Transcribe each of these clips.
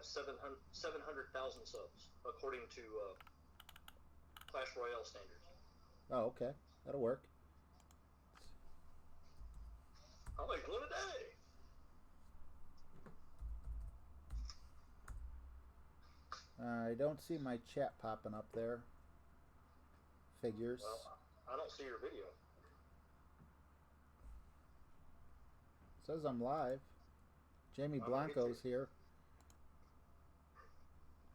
have 700,000 subs, according to Clash Royale standards. Oh, okay. That'll work. I'll make one a day. I don't see my chat popping up there. Figures. Well, I don't see your video. It says I'm live. Jamie Blanco's here.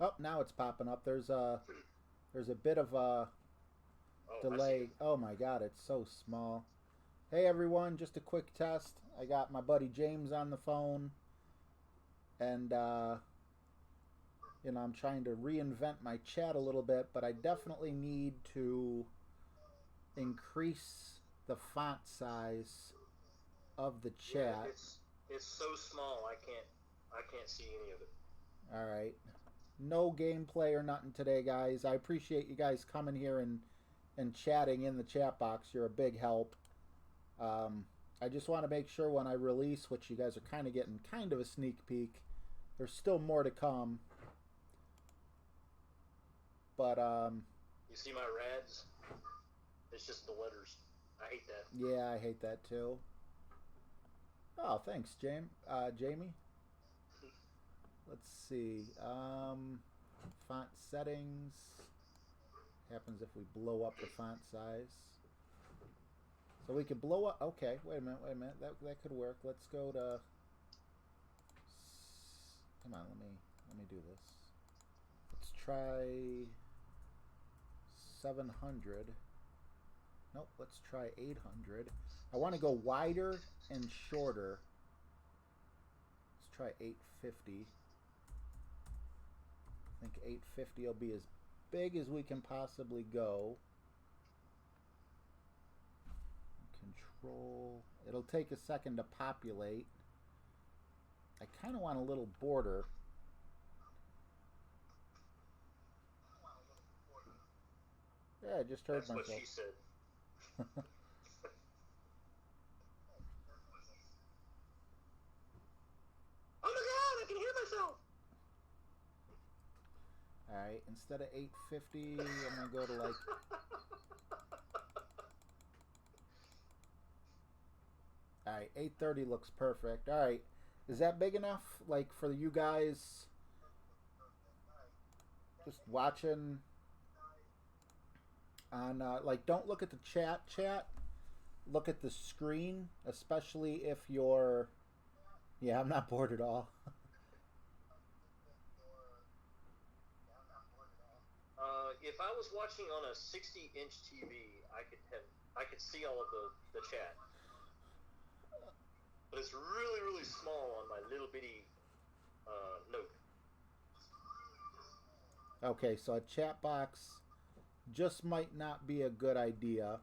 Oh, now it's popping up. There's a bit of a delay. Oh my god, it's so small. Hey everyone, just a quick test. I got my buddy James on the phone, and I'm trying to reinvent my chat a little bit, but I definitely need to increase the font size of the chat. Yeah, it's so small I can't see any of it. All right. No gameplay or nothing today, guys. I appreciate you guys coming here and chatting in the chat box. You're a big help. I just want to make sure when I release, which you guys are kind of getting kind of a sneak peek, there's still more to come. But you see my rads? It's just the letters. I hate that. Yeah, I hate that too. Oh, thanks, Jamie. Let's see. Font settings. Happens if we blow up the font size. So we could blow up. Okay, wait a minute. That could work. Let's go to. Come on, let me do this. Let's try 700. Nope, let's try 800. I want to go wider and shorter. Let's try 850. I think 850 will be as big as we can possibly go. Control. It'll take a second to populate. I kind of want a little border. Yeah, I just heard myself. That's what she said. Oh my god, I can hear myself! Alright, instead of 850, I'm going to go to like... Alright, 830 looks perfect. Alright, is that big enough, like, for you guys just watching on, like, don't look at the chat. Look at the screen, especially if you're... Yeah, I'm not bored at all. If I was watching on a 60-inch TV, I could see all of the chat. But it's really, really small on my little bitty Note. Okay, so a chat box just might not be a good idea.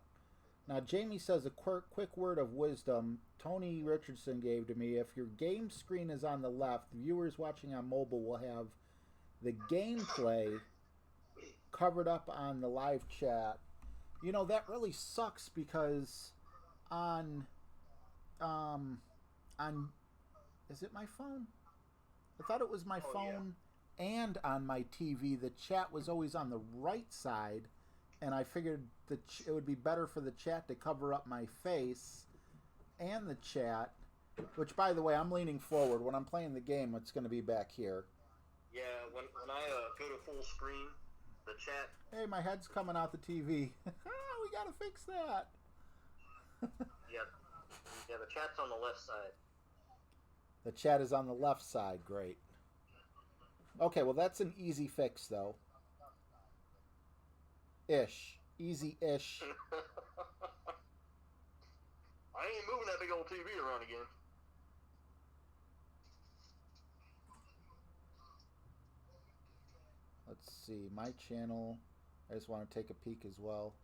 Now, Jamie says a quick word of wisdom Tony Richardson gave to me. If your game screen is on the left, viewers watching on mobile will have the gameplay covered up on the live chat. You know, that really sucks because on is it my phone? I thought it was my phone, yeah. And on my TV, the chat was always on the right side, and I figured that it would be better for the chat to cover up my face and the chat, which, by the way, I'm leaning forward. When I'm playing the game, it's going to be back here. Yeah, when I go to full screen, the chat... Hey, my head's coming out the TV. We got to fix that. Yeah, the chat's on the left side. The chat is on the left side. Great. Okay, well, that's an easy fix, though. Ish. Easy-ish. I ain't moving that big old TV around again. Let's see. My channel. I just want to take a peek as well.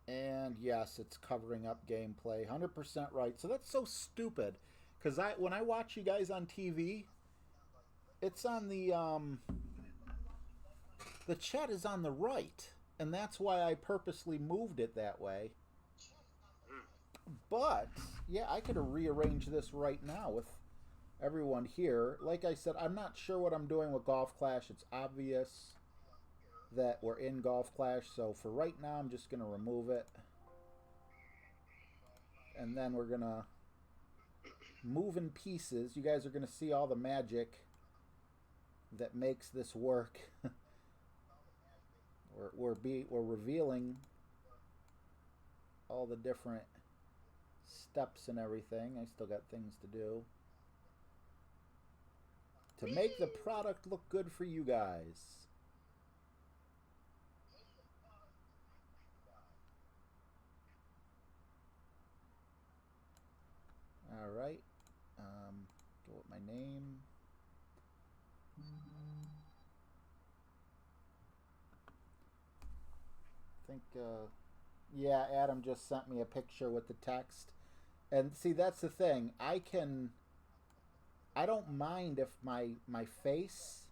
And yes, it's covering up gameplay. 100% right. So that's so stupid. Because when I watch you guys on TV, it's on the chat is on the right. And that's why I purposely moved it that way. But, yeah, I could rearrange this right now with everyone here. Like I said, I'm not sure what I'm doing with Golf Clash. It's obvious that we're in Golf Clash, so for right now I'm just going to remove it. And then we're going to move in pieces. You guys are going to see all the magic that makes this work. we're revealing all the different steps and everything. I still got things to do to make the product look good for you guys. All right. Go with my name. I think, yeah, Adam just sent me a picture with the text. And see, that's the thing. I don't mind if my face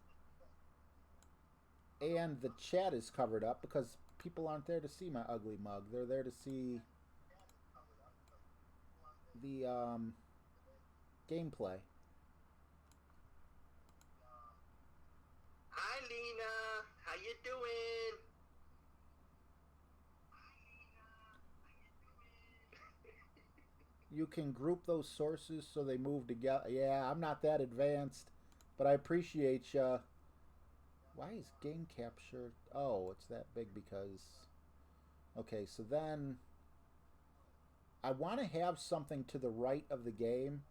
and the chat is covered up, because people aren't there to see my ugly mug. They're there to see the gameplay. Hi, Lena. How you doing? You can group those sources so they move together. Yeah, I'm not that advanced, but I appreciate ya. Why is game capture? Oh, it's that big because... Okay, so then I want to have something to the right of the game.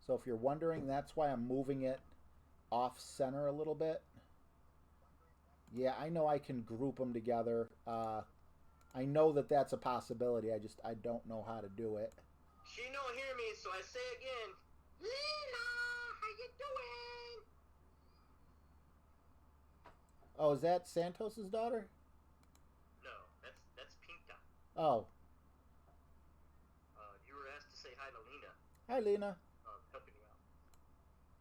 So if you're wondering, that's why I'm moving it off center a little bit. Yeah, I know I can group them together. I know that that's a possibility. I don't know how to do it. She don't hear me, so I say again, Lena, how you doing? Oh, is that Santos's daughter? No, that's Pinta. Oh. You were asked to say hi to Lena. Hi, Lena. Helping you out.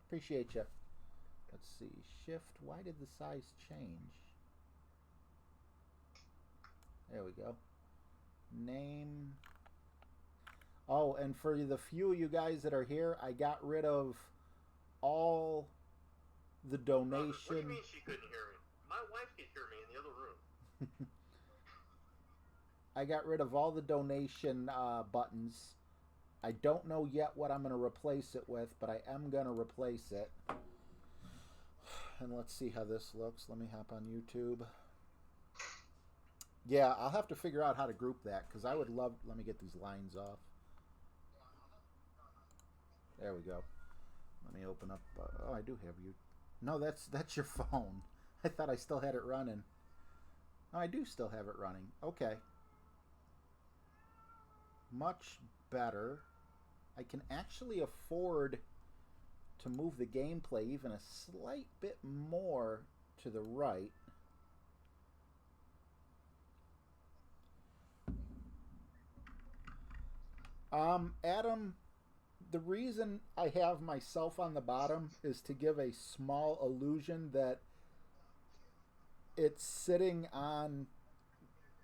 Appreciate you. Let's see. Shift. Why did the size change? There we go. Name. Oh, and for the few of you guys that are here, I got rid of all the donation. What do you mean she couldn't hear me? My wife could hear me in the other room. I got rid of all the donation buttons. I don't know yet what I'm going to replace it with, but I am going to replace it. And let's see how this looks. Let me hop on YouTube. Yeah, I'll have to figure out how to group that, because I would love... Let me get these lines off. There we go. Let me open up... oh, I do have you. No, that's your phone. I thought I still had it running. Oh, I do still have it running. Okay. Much better. I can actually afford to move the gameplay even a slight bit more to the right. Adam, the reason I have myself on the bottom is to give a small illusion that it's sitting on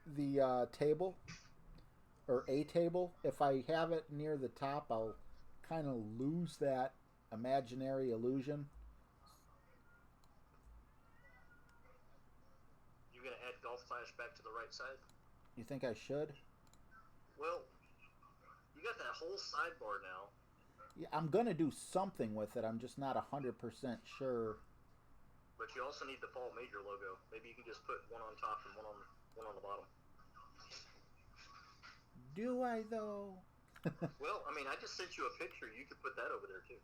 the table, or a table. If I have it near the top, I'll kind of lose that imaginary illusion. You gonna add Golf Clash back to the right side? You think I should? Well, you got that whole sidebar now. Yeah, I'm gonna do something with it. I'm just not 100% sure. But you also need the Fall Major logo. Maybe you can just put one on top and one on the bottom. Do I though? Well, I mean, I just sent you a picture. You could put that over there too.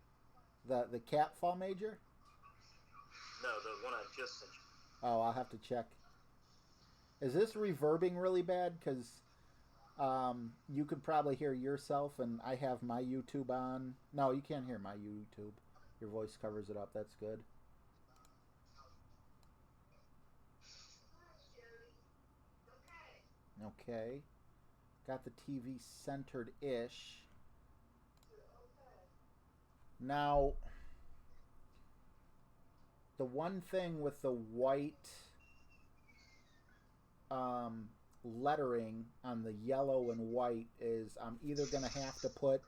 The cat Fall Major? No, the one I just sent you. Oh, I'll have to check. Is this reverbing really bad? Because you could probably hear yourself, and I have my YouTube on. No, you can't hear my YouTube. Your voice covers it up. That's good. Okay. Got the TV centered-ish. Now, the one thing with the white lettering on the yellow and white is I'm either going to have to put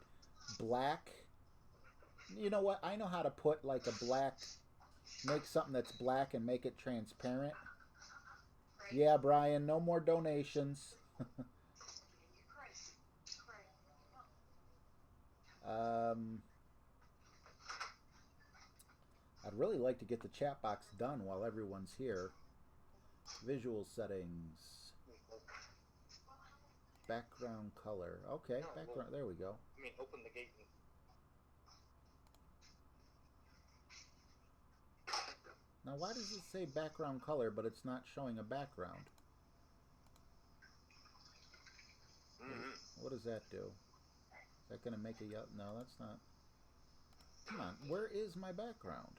black You know what? I know how to put like a black, make something that's black and make it transparent. Yeah, Brian, no more donations. um, I'd really like to get the chat box done while everyone's here. Visual settings. Background color. Okay, No, background. There we go. I mean, open the gate. Now, why does it say background color, but it's not showing a background? What does that do? Is that going to make a yellow? No, that's not. Come on, where is my background?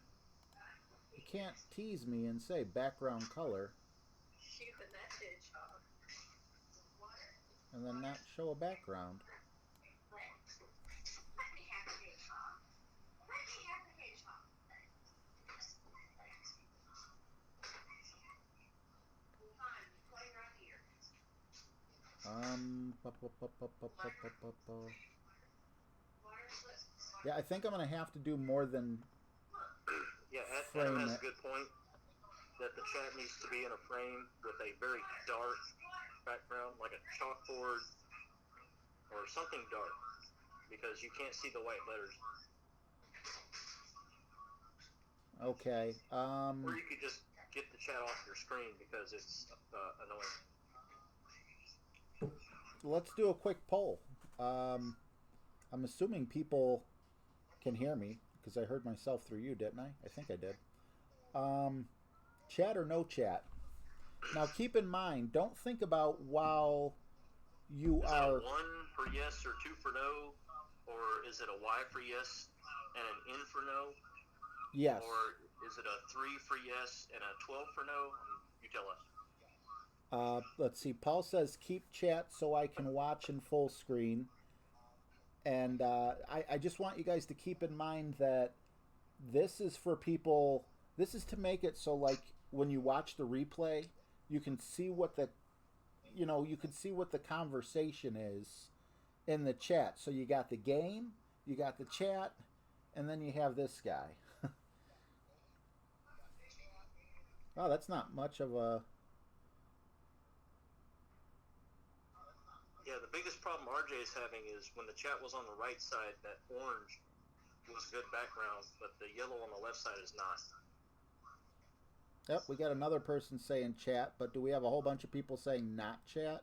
You can't tease me and say background color and then not show a background. Yeah, I think I'm gonna have to do more than. Yeah, Adam has a good point that the chat needs to be in a frame with a very dark background, like a chalkboard or something dark, because you can't see the white letters. Okay. Or you could just get the chat off your screen because it's annoying. Let's do a quick poll. I'm assuming people can hear me because I heard myself through you, didn't I? I think I did. Chat or no chat? Now keep in mind, don't think about while you are. Is it a 1 for yes or 2 for no? Or is it a Y for yes and an N for no? Yes. Or is it a 3 for yes and a 12 for no? You tell us. Let's see. Paul says keep chat so I can watch in full screen. And I just want you guys to keep in mind that this is for people. This is to make it so, like, when you watch the replay, you can see what the, you can see what the conversation is in the chat. So you got the game, you got the chat, and then you have this guy. Oh, that's not much of a. Yeah, the biggest problem RJ is having is when the chat was on the right side, that orange was good background, but the yellow on the left side is not. Yep, we got another person saying chat, but do we have a whole bunch of people saying not chat?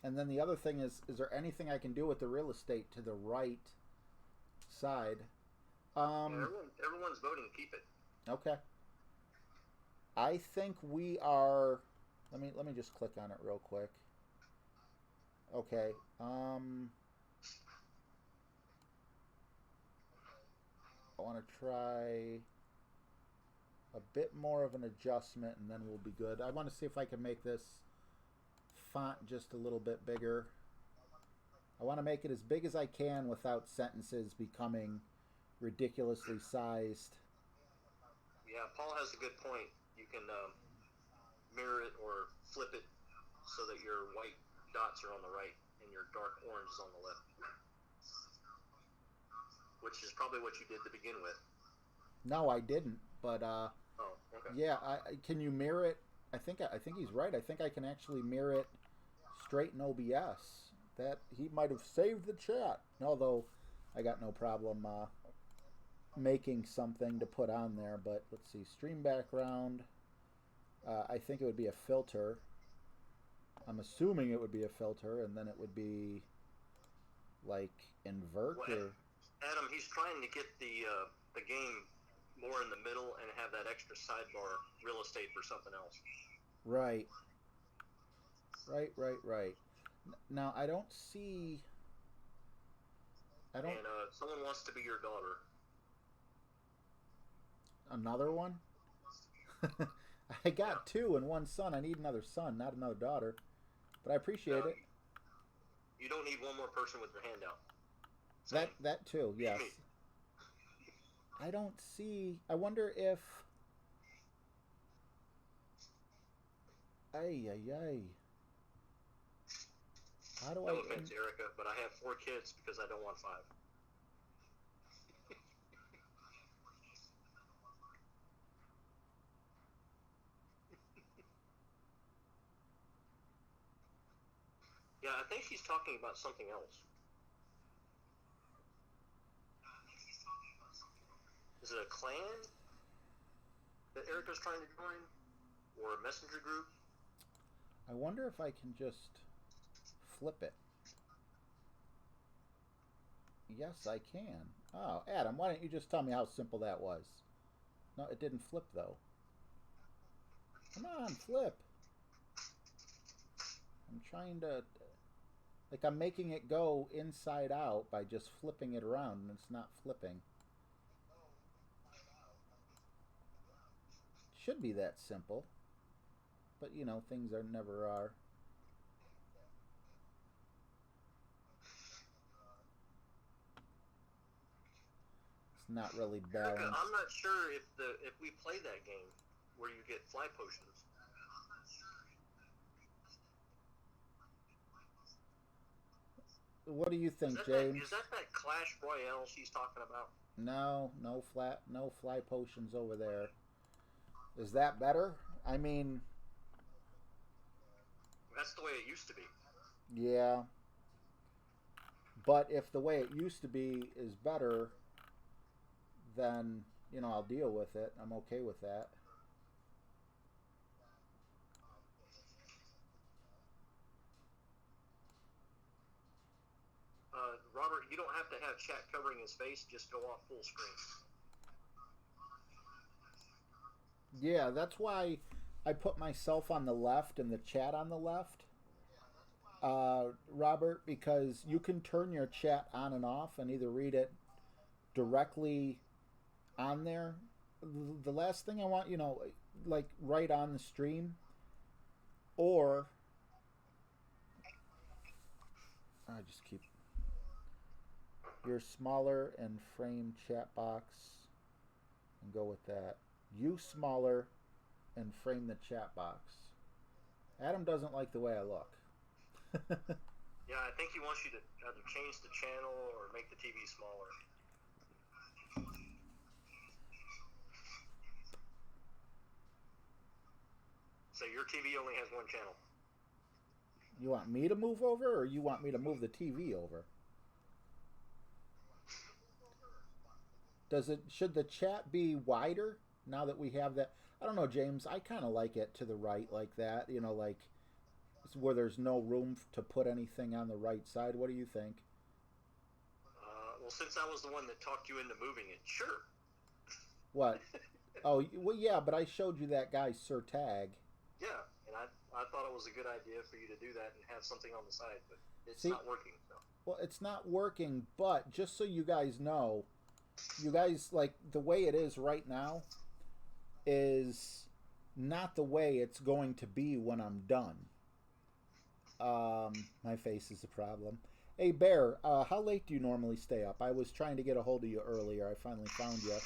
And then the other thing is there anything I can do with the real estate to the right side? Everyone's voting to keep it. Okay. I think we are. Let me just click on it real quick. Okay. I want to try a bit more of an adjustment, and then we'll be good. I want to see if I can make this font just a little bit bigger. I want to make it as big as I can without sentences becoming ridiculously sized. Yeah, Paul has a good point. You can mirror it or flip it so that your white dots are on the right and your dark orange is on the left, which is probably what you did to begin with. No, I didn't. But oh, okay. Yeah, can you mirror it? I think he's right. I think I can actually mirror it straight in OBS. That he might have saved the chat. Although I got no problem making something to put on there. But let's see, stream background. I think it would be a filter. I'm assuming it would be a filter, and then it would be like invert or. Adam, he's trying to get the game more in the middle and have that extra sidebar real estate for something else. Right. Now I don't see. And someone wants to be your daughter. Another one? I got two and one son. I need another son, not another daughter. But I appreciate it. You don't need one more person with your hand out. That too, yes. I don't see. I wonder if. How do No offense, Erica, but I have 4 kids because I don't want 5. Yeah, I think she's talking about something else. Is it a clan that Erica's trying to join? Or a messenger group? I wonder if I can just flip it. Yes, I can. Oh, Adam, why don't you just tell me how simple that was? No, it didn't flip, though. Come on, flip. I'm trying to... Like, I'm making it go inside out by just flipping it around, and it's not flipping. Should be that simple. But, you know, things never are. It's not really balanced. Erica, I'm not sure if we play that game where you get fly potions. What do you think, James? Is that Clash Royale she's talking about? No fly potions over there. Is that better? I mean, that's the way it used to be. Yeah. But if the way it used to be is better, then, you know, I'll deal with it. I'm okay with that. Robert, you don't have to have chat covering his face. Just go off full screen. Yeah, that's why I put myself on the left and the chat on the left. Robert, because you can turn your chat on and off and either read it directly on there. The last thing I want, you know, like right on the stream, or I just keep your smaller and frame chat box and go with that. You smaller and frame the chat box. Adam doesn't like the way I look. Yeah, I think he wants you to either change the channel or make the TV smaller. So your TV only has one channel. You want me to move over, or you want me to move the TV over? Should the chat be wider now that we have that? I don't know, James. I kind of like it to the right like that. You know, like where there's no room to put anything on the right side. What do you think? Well, since I was the one that talked you into moving it, sure. What? Oh, well, yeah, but I showed you that guy Sir Tag. Yeah, and I thought it was a good idea for you to do that and have something on the side, but it's See, not working. So. Well, it's not working, but just so you guys know, you guys, like, the way it is right now is not the way it's going to be when I'm done. My face is the problem. Hey, Bear, how late do you normally stay up? I was trying to get a hold of you earlier. I finally found you.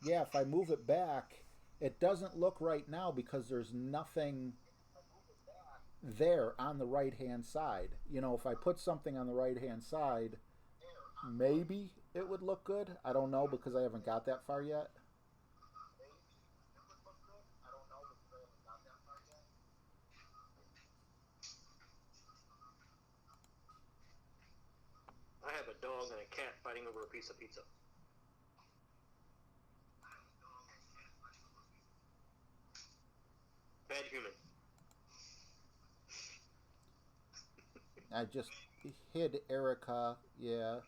Yeah, if I move it back, it doesn't look right now because there's nothing there on the right-hand side. You know, if I put something on the right-hand side, maybe it would look good. I don't know because I haven't got that far yet. I have a dog and a cat fighting over a piece of pizza. Bad human. I just hid Erica. Yeah.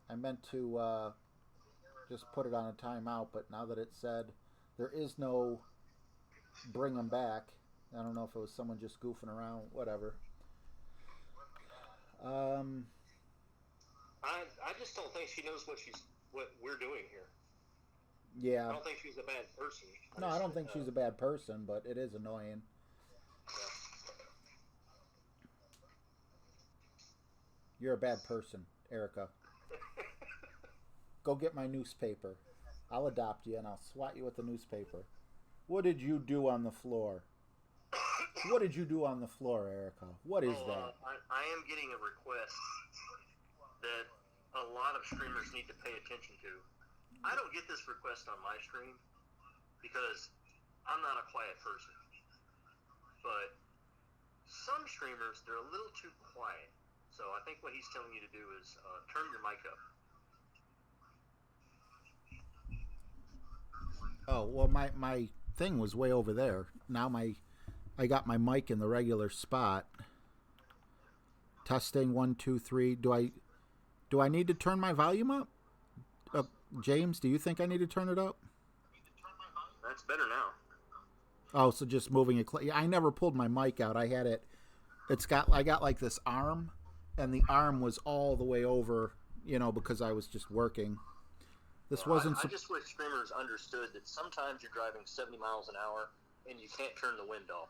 I meant to just put it on a timeout, but now that it said there is no bring them back, I don't know if it was someone just goofing around, whatever. I just don't think she knows what we're doing here. Yeah. I don't think she's a bad person. No, I don't think she's a bad person, but it is annoying. Yeah. You're a bad person, Erica. Go get my newspaper. I'll adopt you and I'll swat you with the newspaper. What did you do on the floor? What did you do on the floor, Erica? What is that? I am getting a request that a lot of streamers need to pay attention to. I don't get this request on my stream because I'm not a quiet person. But some streamers, they're a little too quiet. So I think what he's telling you to do is turn your mic up. Oh, well, my thing was way over there. Now I got my mic in the regular spot. Testing 1, 2, 3. Do I need to turn my volume up? James, do you think I need to turn it up? That's better now. Oh, so just moving it. I never pulled my mic out. I had it. I got like this arm, and the arm was all the way over, because I was just working. This wasn't. I just wish streamers understood that sometimes you're driving 70 miles an hour and you can't turn the wind off.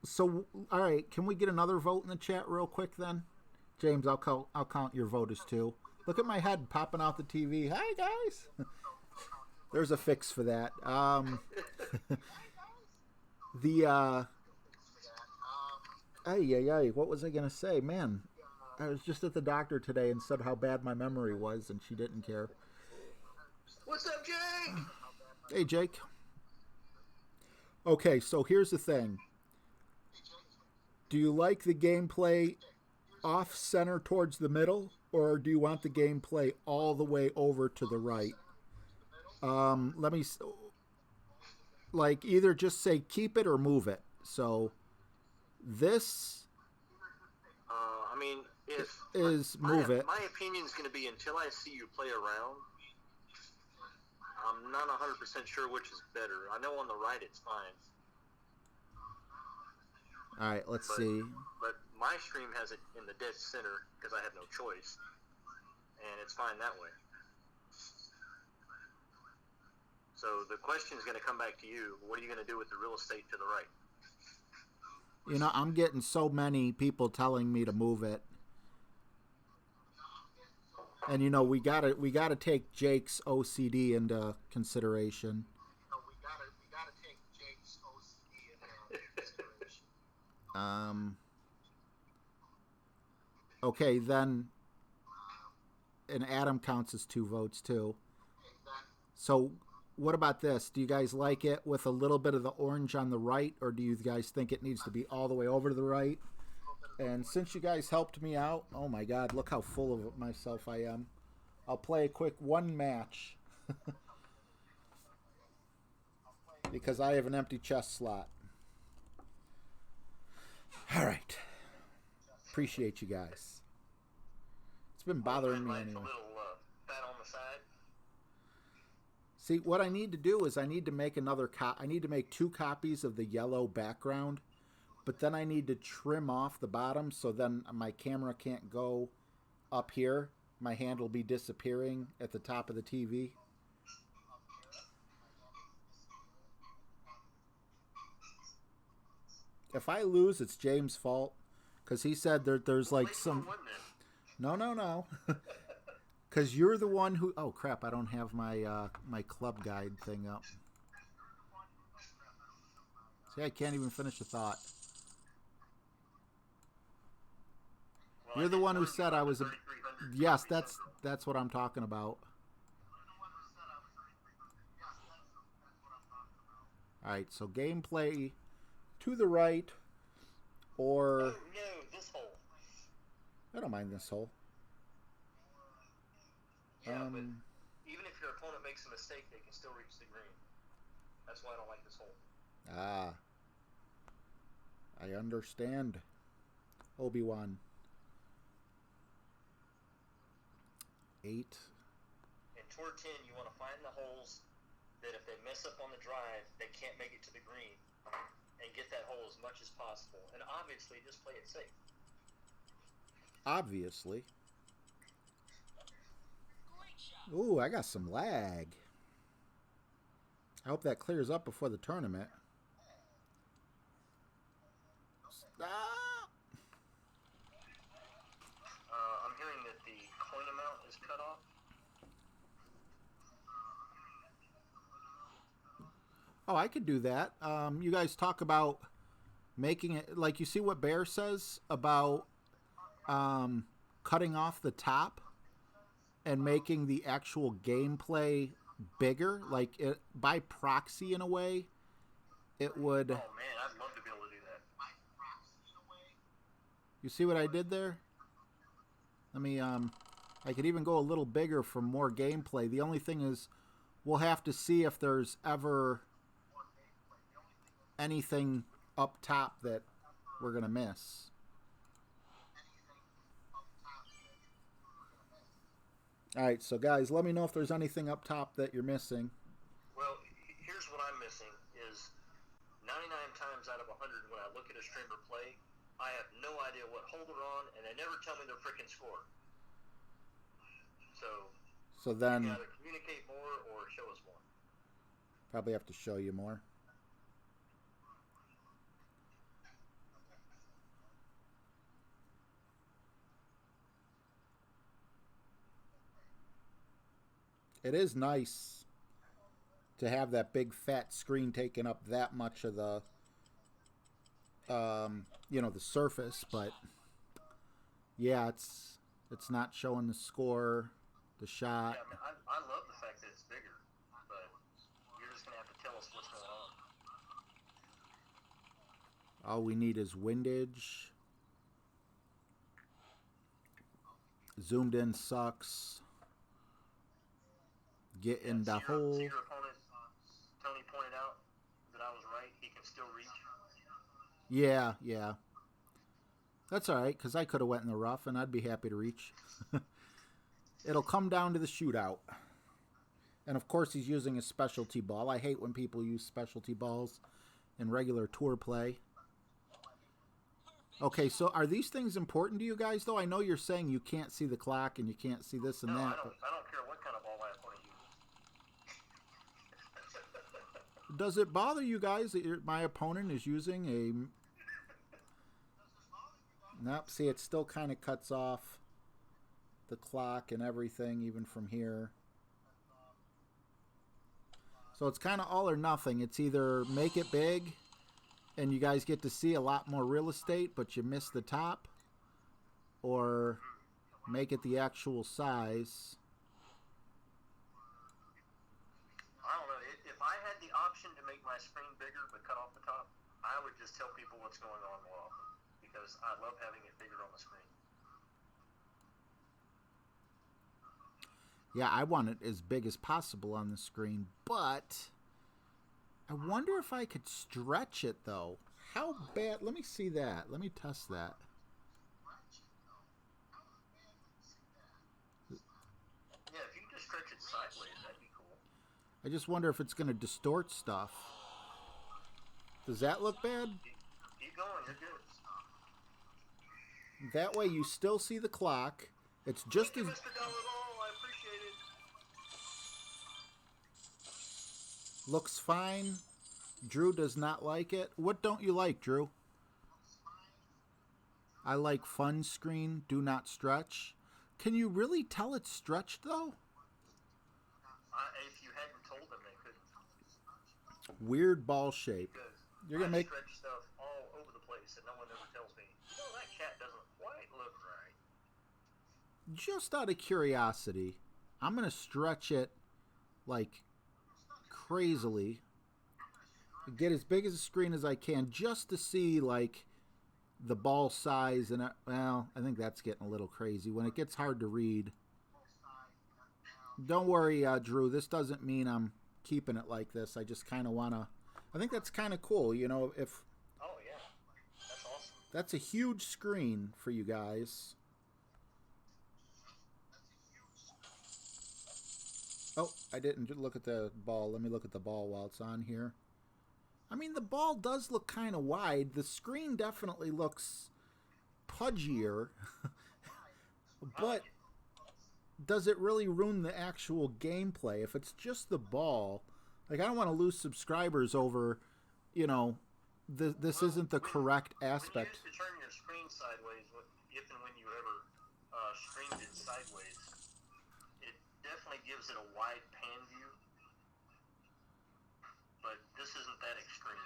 So, all right. Can we get another vote in the chat real quick then? James, I'll count your vote as 2. Look at my head popping out the TV. Hi guys. There's a fix for that. What was I gonna say? Man, I was just at the doctor today and said how bad my memory was, and she didn't care. What's up, Jake? Hey, Jake. Okay, so here's the thing. Do you like the gameplay off-center towards the middle, or do you want the gameplay all the way over to the right? Let me... either just say keep it or move it. So, this... move it. My opinion is going to be until I see you play around. I'm not 100% sure which is better. I know on the right it's fine. All right, let's see. But my stream has it in the dead center because I have no choice, and it's fine that way. So the question is going to come back to you. What are you going to do with the real estate to the right? I'm getting so many people telling me to move it. And we gotta take Jake's OCD into consideration. Okay, then, and Adam counts as 2 votes too. So, what about this? Do you guys like it with a little bit of the orange on the right, or do you guys think it needs to be all the way over to the right? And since you guys helped me out, oh my God, look how full of myself I am. I'll play a quick 1 match. Because I have an empty chest slot. All right. Appreciate you guys. It's been bothering me anyway. A little fat on the side. See, what I need to do is I need to make I need to make 2 copies of the yellow background. But then I need to trim off the bottom so then my camera can't go up here. My hand will be disappearing at the top of the TV. If I lose, it's James' fault. Because he said there's like some... No. Because you're the one who... Oh, crap, I don't have my my club guide thing up. See, I can't even finish a thought. You're the one who said I was a... Yes, that's what I'm talking about. Alright, so gameplay to the right, or... Oh, no, this hole. I don't mind this hole. Yeah, but even if your opponent makes a mistake, they can still reach the green. That's why I don't like this hole. Ah. I understand. Obi-Wan. 8. In Tour 10, you want to find the holes that if they mess up on the drive, they can't make it to the green, and get that hole as much as possible. And obviously, just play it safe. Obviously. Ooh, I got some lag. I hope that clears up before the tournament. Stop! I'm hearing that the coin amount is cut off. Oh, I could do that. You guys talk about making it like you see what Bear says about cutting off the top and making the actual gameplay bigger, like it, by proxy in a way. It would. Oh man, I'd love to be able to do that. You see what I did there? Let me. I could even go a little bigger for more gameplay. The only thing is, we'll have to see if there's ever anything up top that we're gonna miss. All right, so guys, let me know if there's anything up top that you're missing. Well, here's what I'm missing is 99 times out of 100 when I look at a streamer play, I have no idea what hole they're on, and they never tell me their freaking score. So then you gotta communicate more or show us more. Probably have to show you more. It is nice to have that big fat screen taking up that much of the the surface, but yeah, it's not showing the score, the shot. Yeah, I love the fact that it's bigger, but you're just gonna have to tell us what's going on. All we need is windage. Zoomed in sucks. Get in the hole. See your opponent, Tony pointed out that I was right. He can still reach. Yeah. That's all right, because I could have went in the rough, and I'd be happy to reach. It'll come down to the shootout. And, of course, he's using a specialty ball. I hate when people use specialty balls in regular tour play. Okay, so are these things important to you guys, though? I know you're saying you can't see the clock and you can't see this and no, that. I don't care what kind of ball my opponent uses. Does it bother you guys that my opponent is using a... Nope, see, it still kind of cuts off the clock and everything, even from here. So it's kind of all or nothing. It's either make it big and you guys get to see a lot more real estate, but you miss the top, or make it the actual size. I don't know. If I had the option to make my screen bigger but cut off the top, I would just tell people what's going on more often, because I love having it bigger on the screen. Yeah, I want it as big as possible on the screen, but I wonder if I could stretch it, though. How bad? Let me see that. Let me test that. Yeah, if you can just stretch it sideways, that'd be cool. I just wonder if it's going to distort stuff. Does that look bad? Keep going, you're good. That way you still see the clock. It's just Thank you, as... Mr. Dollar, I appreciate it. Looks fine. Drew does not like it. What don't you like, Drew? I like fun screen, do not stretch. Can you really tell it's stretched, though? If you hadn't told them, they couldn't. Weird ball shape. You're gonna make... stretch stuff all over the place, and no one ever tells me, you know, that cat doesn't quite look right. Just out of curiosity, I'm gonna stretch it like crazily. Get as big as a screen as I can just to see like the ball size, and well, I think that's getting a little crazy when it gets hard to read. Don't worry, Drew, this doesn't mean I'm keeping it like this. I just kind of want to... I think that's kind of cool, you know, if... Oh, yeah. That's awesome. That's a huge screen for you guys. Oh, I didn't look at the ball. Let me look at the ball while it's on here. I mean, the ball does look kind of wide. The screen definitely looks pudgier. But does it really ruin the actual gameplay? If it's just the ball, like, I don't want to lose subscribers over, you know, this isn't the correct aspect. When you used to turn your screen sideways, if and when you ever streamed it sideways, it definitely gives it a wide pan view. But this is that extreme.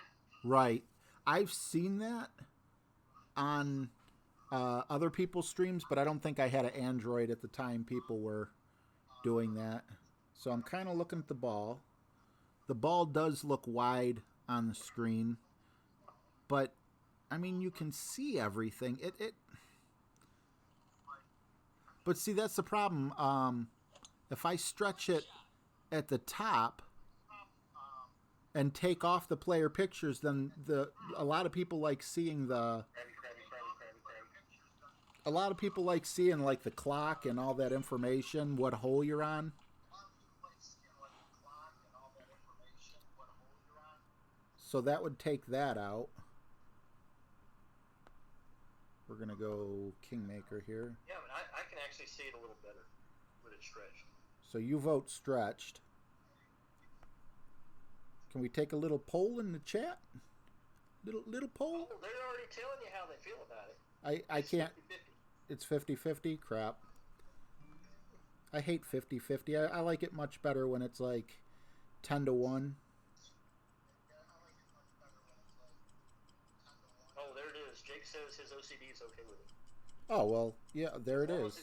Right. I've seen that on other people's streams, but I don't think I had an Android at the time people were doing that. So I'm kind of looking at the ball. The ball does look wide on the screen, but I mean, you can see everything. But see, that's the problem. If I stretch it at the top and take off the player pictures, then a lot of people like seeing the. A lot of people like seeing like the clock and all that information, what hole you're on. So that would take that out. We're going to go Kingmaker here. Yeah, but I can actually see it a little better with it stretched. So you vote stretched. Can we take a little poll in the chat? Little poll? Oh, they're already telling you how they feel about it. I can't. 50-50. It's 50-50? Crap. I hate 50-50. I like it much better when it's like 10-1. Oh, there it is. Jake says his OCD is okay with it. Oh, well, yeah, there it is.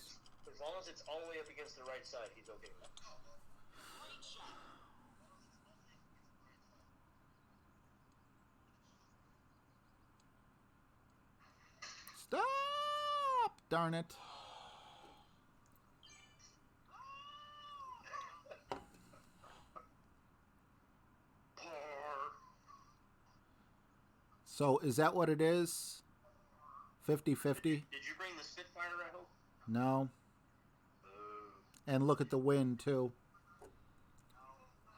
As long as it's all the way up against the right side, he's okay with it. Stop! Darn it. So, is that what it is? 50-50? Did you bring the Spitfire, I hope? No. And look at the wind, too.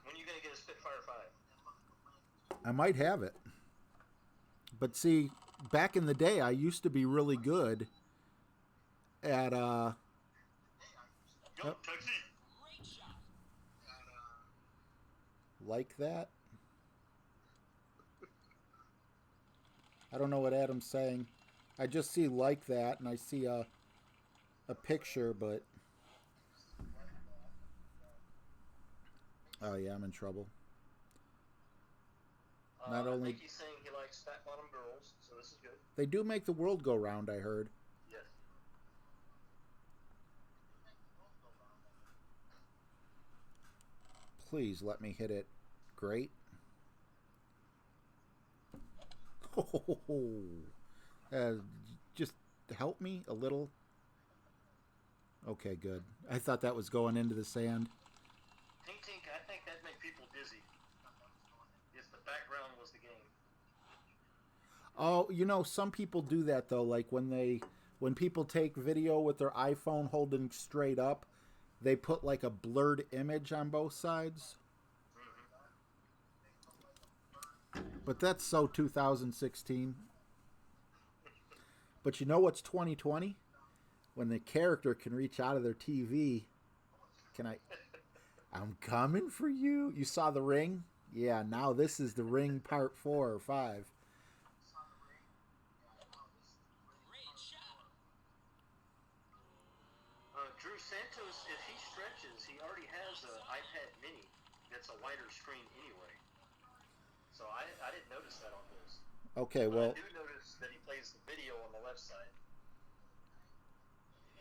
When are you going to get a Spitfire 5? I might have it. But see, back in the day, I used to be really good at, Go, taxi! like that. I don't know what Adam's saying. I just see like that, and I see a picture, but... Oh, yeah, I'm in trouble. Not I only... think he's saying he likes fat bottom girls, so this is good. They do make the world go round, I heard. Yes. Please let me hit it. Great. Just help me a little. Okay, good. I thought that was going into the sand. Tink, I think that'd make people dizzy. If the background was the game. Oh, you know, some people do that though. Like when people take video with their iPhone holding straight up, they put like a blurred image on both sides. But that's so 2016. But you know what's 2020? When the character can reach out of their TV. I'm coming for you. You saw The Ring? Yeah, now this is The Ring Part 4 or 5. Drew Santos, if he stretches, he already has an iPad mini that's a wider screen anyway. So I didn't notice that on his. Okay, but well... I do notice that he plays the video on the left side.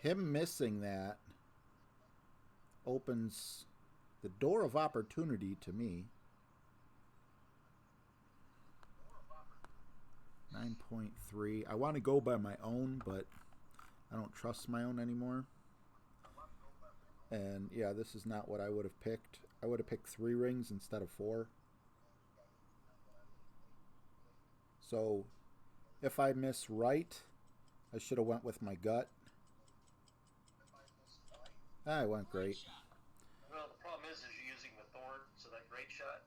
Him missing that opens the door of opportunity to me. 9.3. I want to go by my own, but I don't trust my own anymore. And yeah, this is not what I would have picked. I would have picked 3 rings instead of 4. So if I miss right, I should have went with my gut. I went great. Well, the problem is you're using the thorn, so that great shot.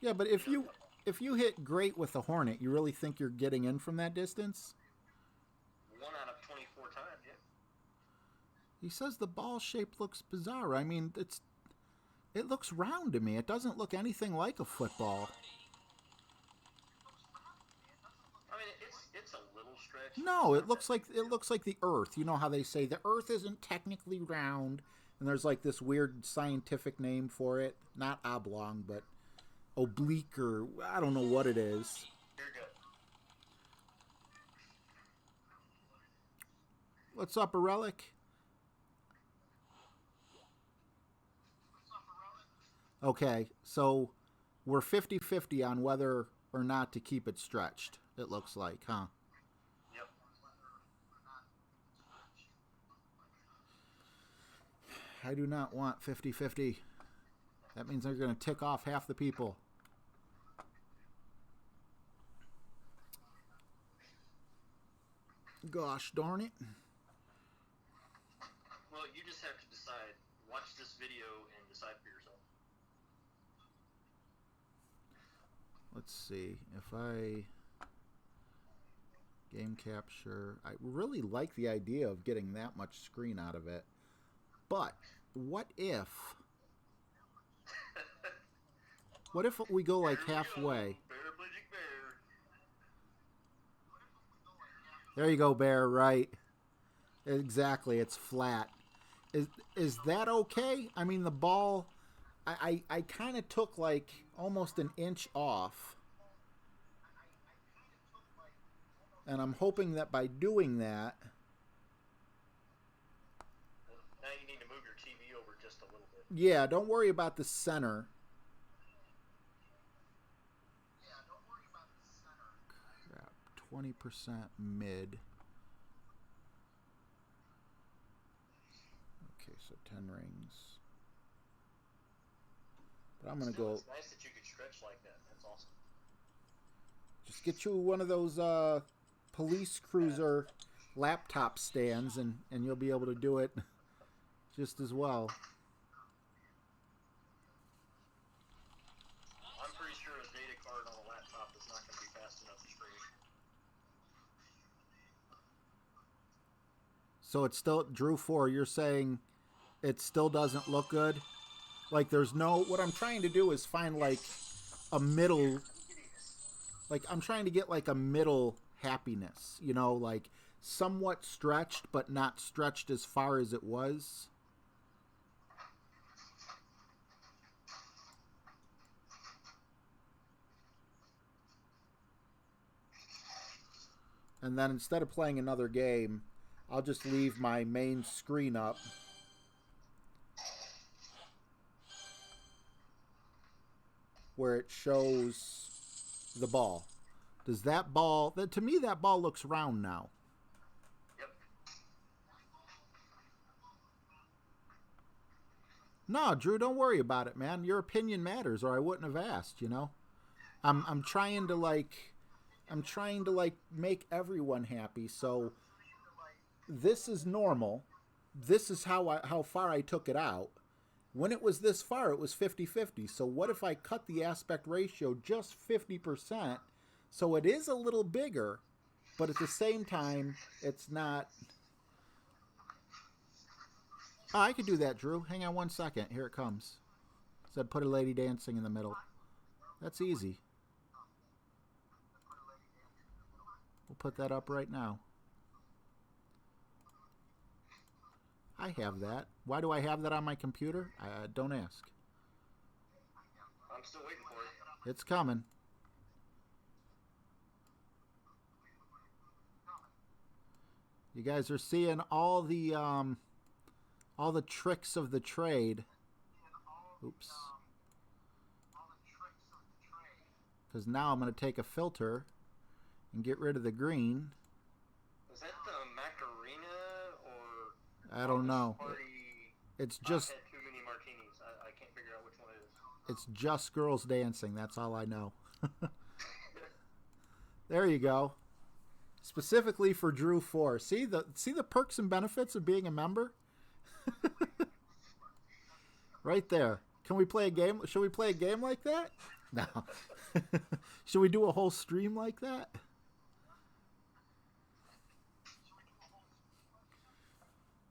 Yeah, but if you hit great with the Hornet, you really think you're getting in from that distance? 1 out of 24 times, yeah. He says the ball shape looks bizarre. I mean, it looks round to me. It doesn't look anything like a football. I mean, it's a little stretch. No, it looks like the Earth. You know how they say the Earth isn't technically round, and there's like this weird scientific name for it. Not oblong, but oblique, or I don't know what it is. You're good. What's up, a relic? Okay, so we're 50-50 on whether or not to keep it stretched, it looks like, huh? Yep. I do not want 50-50. That means they're going to tick off half the people. Gosh darn it. Well, you just have to decide. Watch this video and decide for yourself. Let's see. If I game capture, I really like the idea of getting that much screen out of it. But what if we go like halfway? There you go, Bear. Right. Exactly. It's flat. Is that okay? I mean, the ball, I kind of took like almost an inch off. And I'm hoping that by doing that... Now you need to move your TV over just a little bit. Yeah, don't worry about the center. Crap, 20% mid. Okay, so 10 rings. But I'm going to go... It's nice that you could stretch like that. That's awesome. Just get you one of those police cruiser laptop stands, and you'll be able to do it just as well. I'm pretty sure a data card on a laptop is not going to be fast enough to stream. So it's still, Drew 4, you're saying it still doesn't look good? Like there's no, what I'm trying to do is find like a middle, like I'm trying to get like a middle happiness, you know, like somewhat stretched, but not stretched as far as it was. And then instead of playing another game, I'll just leave my main screen up. Where it shows the ball. Does that ball, to me that ball looks round now. Yep. No, Drew, don't worry about it, man. Your opinion matters, or I wouldn't have asked, you know. I'm trying to make everyone happy. So this is normal. This is how far I took it out. When it was this far, it was 50-50. So what if I cut the aspect ratio just 50%? So it is a little bigger, but at the same time, it's not... Oh, I could do that, Drew. Hang on 1 second. Here it comes. It said put a lady dancing in the middle. That's easy. We'll put that up right now. I have that. Why do I have that on my computer? Don't ask. I'm still waiting for it. It's coming. You guys are seeing all the tricks of the trade. Oops. Because now I'm going to take a filter and get rid of the green. Is that the Macarena or... I don't know. It's just... I've had too many martinis. I can't figure out which one it is. It's just girls dancing. That's all I know. There you go. Specifically for Drew 4. See the perks and benefits of being a member? Right there. Can we play a game? Should we play a game like that? No. Should we do a whole stream like that?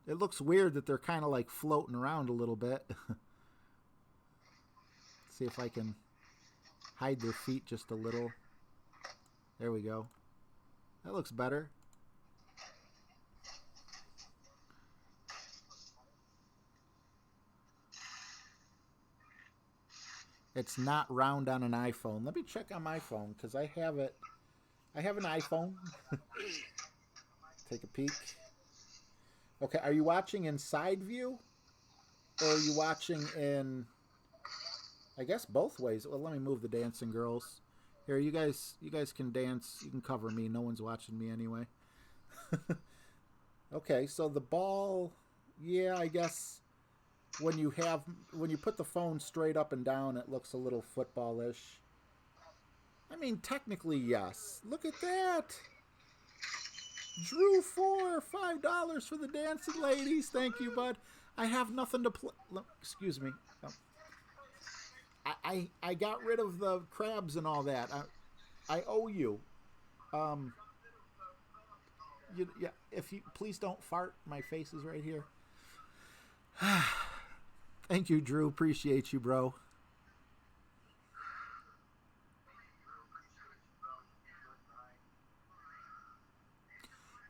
It looks weird that they're kind of like floating around a little bit. See if I can hide their feet just a little. There we go. That looks better. It's not round on an iPhone. Let me check on my phone because I have it. I have an iPhone. Take a peek. Okay, are you watching in side view? Or are you watching in, I guess, both ways? Well, let me move the dancing girls. Here, you guys can dance. You can cover me. No one's watching me anyway. Okay, so the ball, yeah, I guess when you put the phone straight up and down, it looks a little footballish. I mean, technically, yes. Look at that. Drew $5 for the dancing ladies. Thank you, bud. I have nothing to play. Excuse me. I got rid of the crabs and all that. I owe you. Yeah. If you please don't fart. My face is right here. Thank you, Drew. Appreciate you, bro.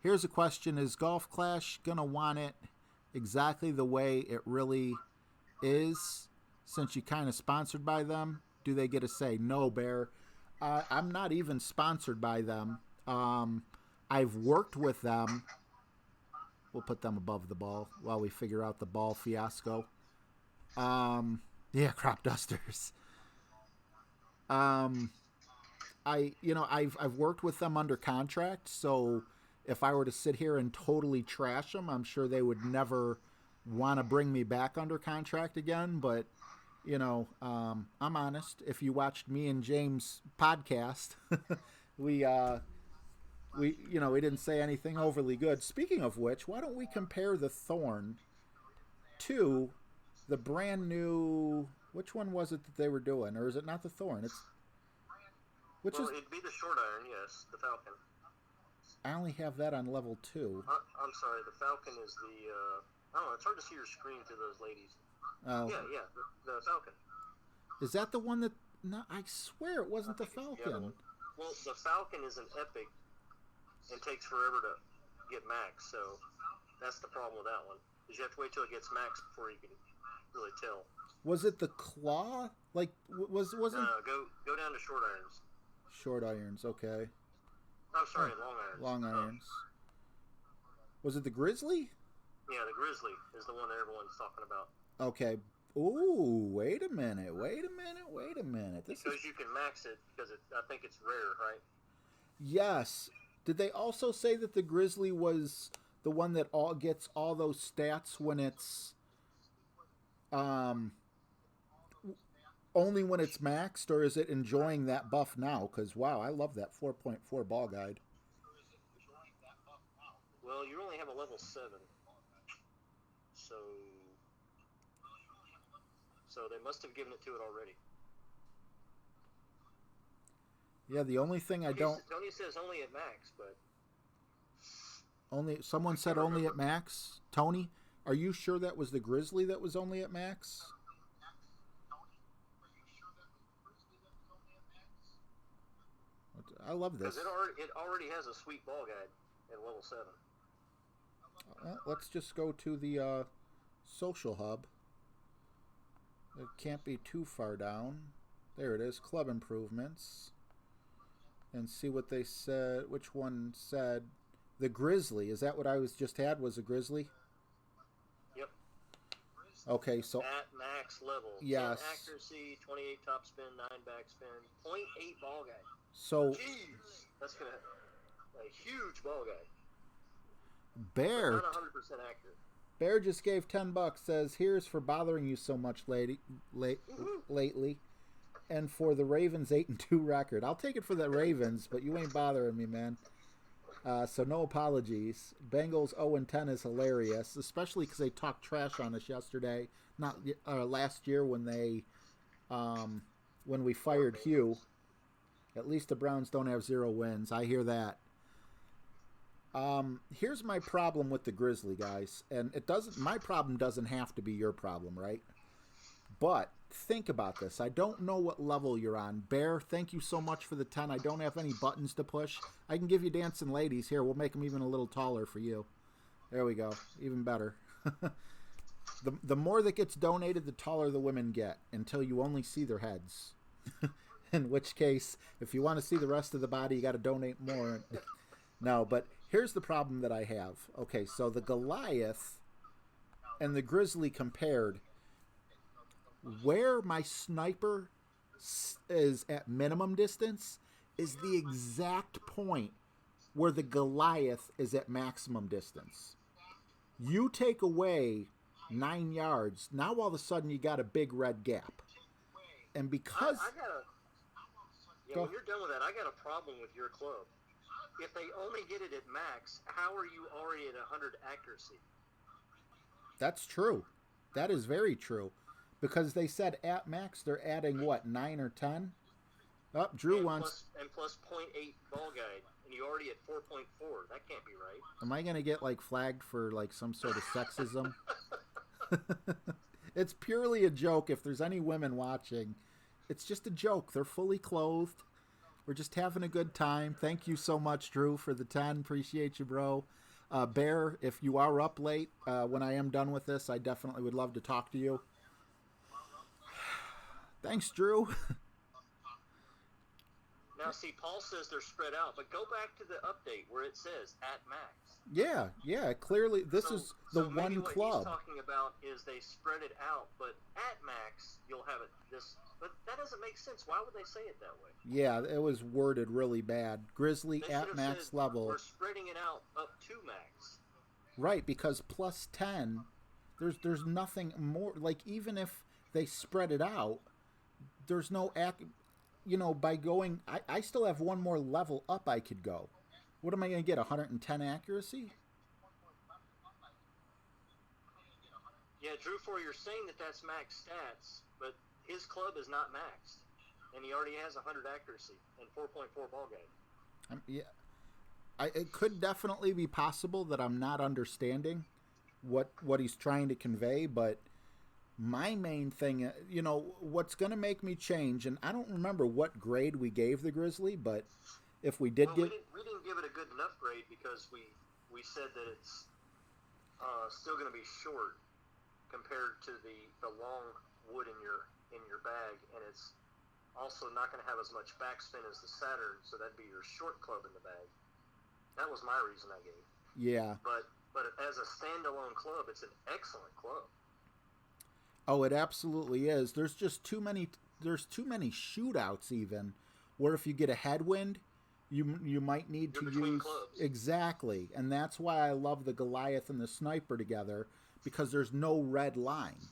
Here's a question. Is Golf Clash going to want it exactly the way it really is? Since you kind of sponsored by them, do they get a say? No, Bear. I'm not even sponsored by them. I've worked with them. We'll put them above the ball while we figure out the ball fiasco. Yeah, crop dusters. I've worked with them under contract, so if I were to sit here and totally trash them, I'm sure they would never want to bring me back under contract again. But, I'm honest. If you watched me and James' podcast, we didn't say anything overly good. Speaking of which, why don't we compare the Thorn to the brand new, which one was it that they were doing? Or is it not the Thorn? It'd be the short iron, yes, the Falcon. I only have that on level 2. I'm sorry, the Falcon is the, I don't know, it's hard to see your screen through those ladies. Oh. Yeah, the Falcon. Is that the one that, no, I swear it wasn't the Falcon. Well, the Falcon is an epic and takes forever to get max, so that's the problem with that one. Is you have to wait till it gets max before you can really tell. Was it the claw? Like, wasn't... No, go down to short irons. Short irons, okay. I'm sorry, long irons. Long irons. Was it the Grizzly? Yeah, the Grizzly is the one that everyone's talking about. Okay. Ooh, wait a minute. Because you can max it, because I think it's rare, right? Yes. Did they also say that the Grizzly was the one that gets all those stats when it's only when it's maxed, or is it enjoying that buff now? Because, wow, I love that 4.4 ball guide. Well, you only have a level 7. So they must have given it to it already. Yeah, the only thing I don't... Tony says only at max, but... Someone said only at max? Tony, are you sure that was the Grizzly that was only at max? I love this. Because it already has a sweet ball guide at level 7. Let's just go to the social hub. It can't be too far down. There it is, club improvements. And see what they said. Which one said the Grizzly? Is that what I just had? Was a Grizzly? Yep. Okay, so at max level. Yes. 10 accuracy, 28 top spin, 9 back spin, 0.8 ball guide. So jeez, that's gonna a huge ball guide. Bear. Not 100% accurate. Bear just gave $10. Says, "Here's for bothering you so much, lately, and for the Ravens 8-2 record. I'll take it for the Ravens, but you ain't bothering me, man. So no apologies. Bengals 0-10 is hilarious, especially because they talked trash on us yesterday. Not last year when we fired Hugh. At least the Browns don't have 0 wins. I hear that. Here's my problem with the Grizzly, guys, and my problem doesn't have to be your problem, right? But think about this. I don't know what level you're on. Bear, thank you so much for the 10. I don't have any buttons to push. I can give you dancing ladies. Here, we'll make them even a little taller for you. There we go. Even better. The more that gets donated, the taller the women get until you only see their heads. In which case, if you want to see the rest of the body, you got to donate more. No, but here's the problem that I have. Okay, so the Goliath and the Grizzly compared, where my sniper is at minimum distance is the exact point where the Goliath is at maximum distance. You take away 9 yards, now all of a sudden you got a big red gap. And because... when you're done with that, I got a problem with your club. If they only get it at max, how are you already at 100 accuracy? That's true. That is very true. Because they said at max they're adding, what, 9 or 10? Oh, Drew wants... Plus 0.8 ball guide, and you're already at 4.4. That can't be right. Am I going to get, like, flagged for, like, some sort of sexism? It's purely a joke. If there's any women watching, it's just a joke. They're fully clothed. We're just having a good time. Thank you so much, Drew, for the 10. Appreciate you, bro. Bear, if you are up late when I am done with this, I definitely would love to talk to you. Thanks, Drew. Now, see, Paul says they're spread out, but go back to the update where it says at max. Yeah. Clearly, this is the one club. What he's talking about is they spread it out, but at max, you'll have it this. But that doesn't make sense. Why would they say it that way? Yeah, it was worded really bad. Grizzly at max level. We're spreading it out up to max. Right, because plus 10, there's nothing more. Like, even if they spread it out, there's no... by going... I still have one more level up I could go. What am I going to get, 110 accuracy? Yeah, Drew, you're saying that that's max stats, but his club is not maxed, and he already has 100 accuracy and 4.4 ball game. It could definitely be possible that I'm not understanding what he's trying to convey, but my main thing, what's going to make me change, and I don't remember what grade we gave the Grizzly, but if we did we didn't give it a good enough grade because we said that it's still going to be short compared to the long wood in your bag, and it's also not going to have as much backspin as the Saturn, so that'd be your short club in the bag. That was my reason I gave. Yeah. But as a standalone club, it's an excellent club. Oh, it absolutely is. There's just too many shootouts even where if you get a headwind, you might need to use clubs. Exactly. And that's why I love the Goliath and the Sniper together, because there's no red line,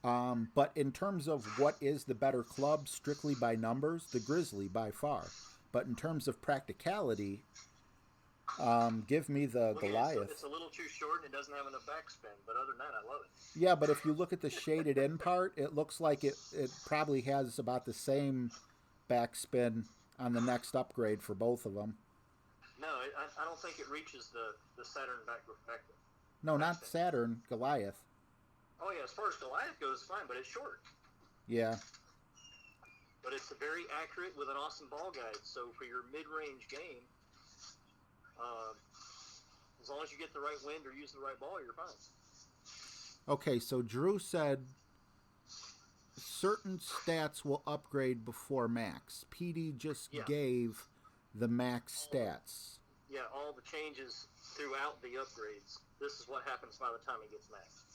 But in terms of what is the better club, strictly by numbers, the Grizzly by far. But in terms of practicality, give me the Goliath. It's a little too short and it doesn't have enough backspin, but other than that, I love it. Yeah, but if you look at the shaded in part, it looks like it probably has about the same backspin on the next upgrade for both of them. No, I don't think it reaches the Saturn backspin. No, not Saturn, Goliath. Oh, yeah, as far as Goliath goes, fine, but it's short. Yeah. But it's very accurate with an awesome ball guide. So for your mid-range game, as long as you get the right wind or use the right ball, you're fine. Okay, so Drew said certain stats will upgrade before max. PD just gave the max stats. Yeah, all the changes throughout the upgrades. This is what happens by the time it gets maxed.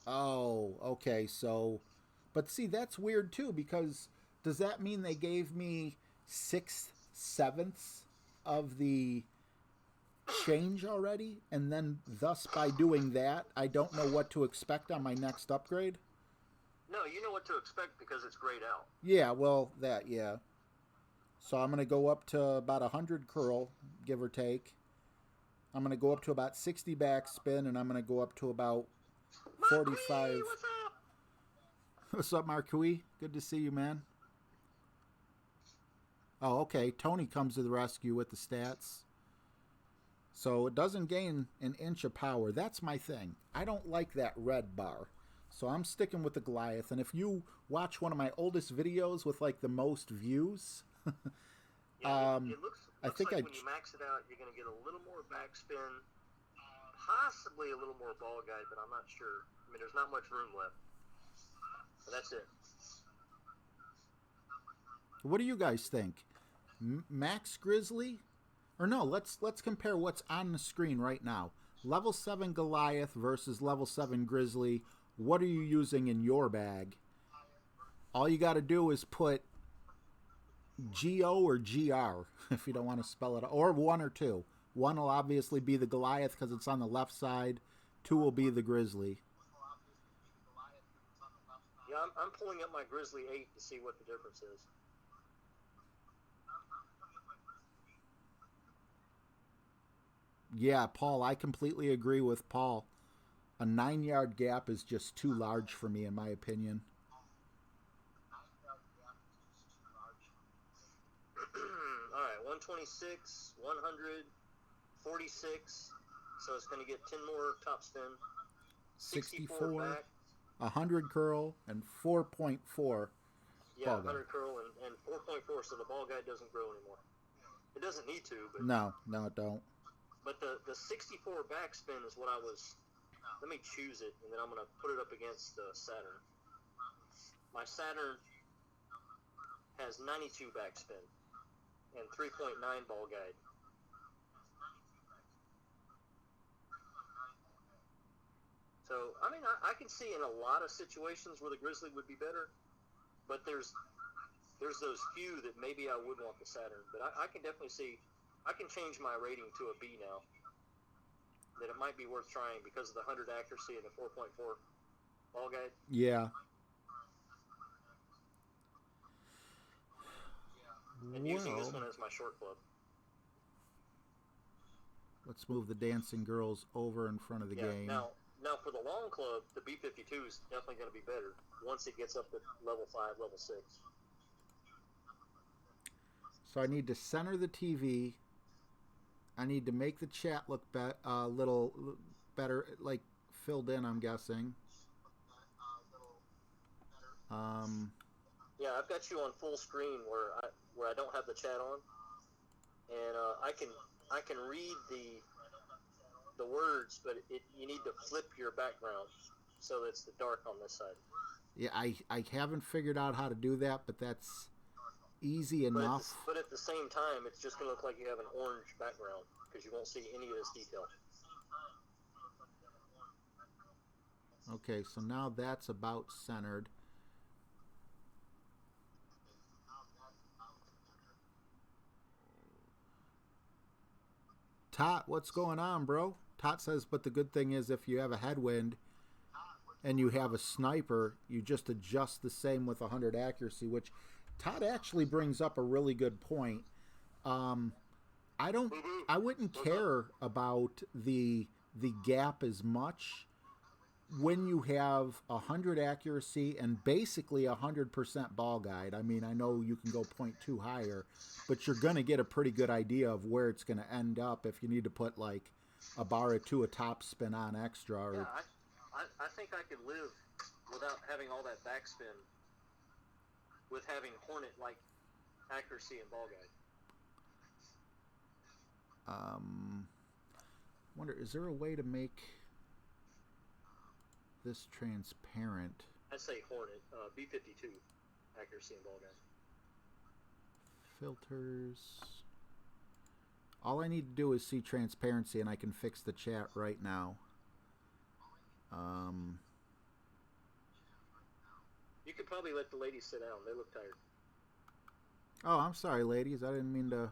Oh, okay, so... But see, that's weird, too, because does that mean they gave me 6/7 of the change already? And then, thus, by doing that, I don't know what to expect on my next upgrade? No, you know what to expect because it's grayed out. Yeah, well, yeah. So I'm going to go up to about 100 curl, give or take. I'm going to go up to about 60 backspin, and I'm going to go up to about 45. Marquis, what's up? What's up, Marquis? Good to see you, man. Oh, okay. Tony comes to the rescue with the stats. So it doesn't gain an inch of power. That's my thing. I don't like that red bar. So I'm sticking with the Goliath. And if you watch one of my oldest videos with like the most views, it looks I think like when you max it out, you're going to get a little more backspin possibly a little more ball guide, but I'm not sure. I mean, there's not much room left. But that's it. What do you guys think? Max Grizzly? Or no, let's compare what's on the screen right now. Level 7 Goliath versus level 7 Grizzly. What are you using in your bag? All you got to do is put GO or GR if you don't want to spell it, or 1 or 2. 1 will obviously be the Goliath because it's on the left side. 2 will be the Grizzly. Yeah, I'm pulling up my Grizzly 8 to see what the difference is. Yeah, Paul, I completely agree with Paul. A 9-yard gap is just too large for me, in my opinion. All right, 126, 100, 46. So it's going to get 10 more top spin. 64 back. 100 curl, and 4.4. Yeah, 100 curl and 4.4, so the ball guide doesn't grow anymore. It doesn't need to, but No, it don't. But the 64 backspin is what I was. Let me choose it, and then I'm going to put it up against the Saturn. My Saturn has 92 backspin and 3.9 ball guide. So, I mean, I can see in a lot of situations where the Grizzly would be better, but there's those few that maybe I would want the Saturn. But I can definitely see, I can change my rating to a B now. That it might be worth trying because of the 100 accuracy and the 4.4 ball guide. Yeah. And using this one as my short club. Let's move the dancing girls over in front of the game. Now for the long club, the B52 is definitely going to be better once it gets up to level 5, level 6. So I need to center the TV. I need to make the chat look a little better, like filled in, I'm guessing. Yeah, I've got you on full screen where I don't have the chat on, and I can read the words, but you need to flip your background so that it's the dark on this side. Yeah, I haven't figured out how to do that, but that's easy enough. But at the same time, it's just going to look like you have an orange background because you won't see any of this detail. Okay, so now that's about centered. Tot, what's going on, bro? Tot says, but the good thing is if you have a headwind and you have a sniper, you just adjust the same with 100 accuracy, which Todd actually brings up a really good point. I wouldn't care about the gap as much when you have 100 accuracy and basically 100% ball guide. I mean, I know you can go 0.2 higher, but you're going to get a pretty good idea of where it's going to end up if you need to put like a bar or two of top spin on extra. Or... Yeah, I think I could live without having all that backspin with having Hornet-like accuracy and ball guide. Wonder, is there a way to make this transparent? I'd say Hornet, B52 accuracy and ball guide. Filters. All I need to do is see transparency and I can fix the chat right now. You could probably let the ladies sit down. They look tired. Oh, I'm sorry, ladies. I didn't mean to...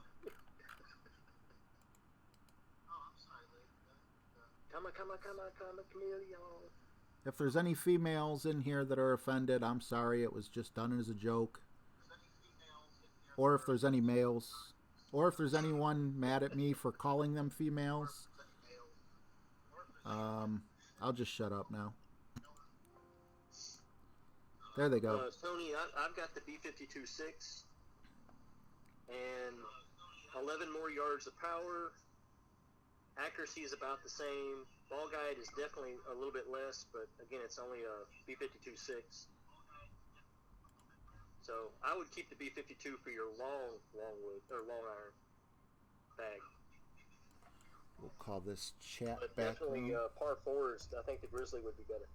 Come on, chameleon. If there's any females in here that are offended, I'm sorry. It was just done as a joke. Or if there's any males. Or if there's anyone mad at me for calling them females. I'll just shut up now. There they go. Tony, I've got the B52-6 and 11 more yards of power. Accuracy is about the same. Ball guide is definitely a little bit less, but again, it's only a B52-6. So I would keep the B52 for your long wood or long iron bag. We'll call this chat But background. definitely par fours. I think the Grizzly would be better.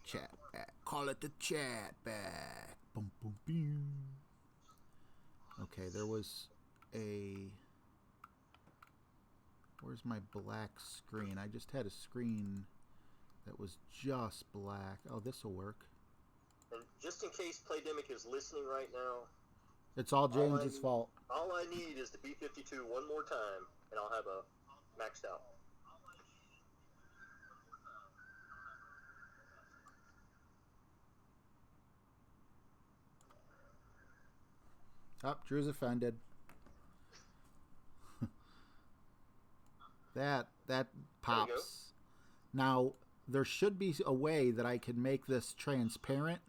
Chat back. Call it the chat back. Boom, boom, boom. Okay, there was a... Where's my black screen? I just had a screen that was just black. Oh, this will work. And just in case Playdemic is listening right now, it's all James's fault. All I need is the B-52 one more time, and I'll have a maxed out. Oh, Drew's offended. that pops. Now, there should be a way that I can make this transparent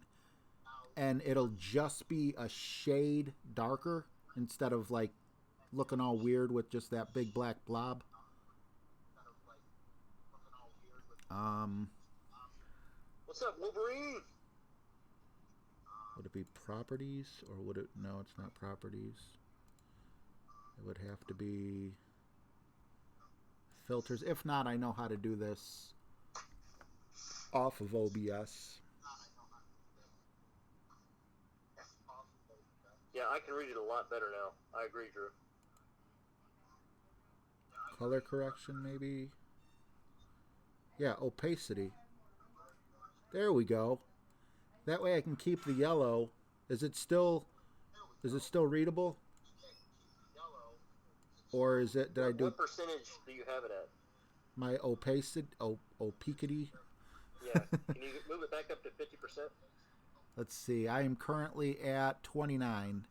and it'll just be a shade darker instead of like looking all weird with just that big black blob. What's up, Wolverine? Would it be properties or would it? No, it's not properties. It would have to be filters. If not, I know how to do this off of OBS. Yeah, I can read it a lot better now. I agree, Drew. Color correction, maybe. Yeah, opacity. There we go. That way I can keep the yellow. Is it still readable? Or is it, did I do... What percentage do you have it at? My opacity, opacity? Yeah, can you move it back up to 50%? Let's see, I am currently at 29.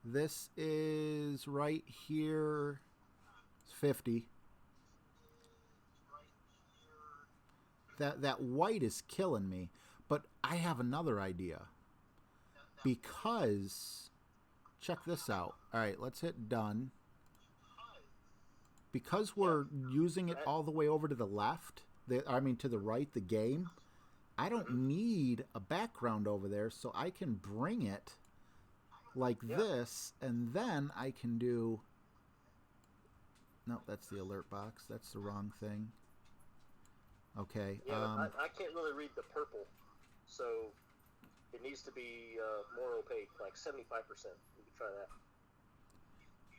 This is right here, it's 50. That white is killing me. But I have another idea. Because, check this out. All right, let's hit done. Because we're using it all the way over to the left, to the right, the game, I don't need a background over there, so I can bring it like this, and then I can do... No, that's the alert box. That's the wrong thing. Okay. Yeah, I can't really read the purple. So it needs to be more opaque, like 75%. You can try that.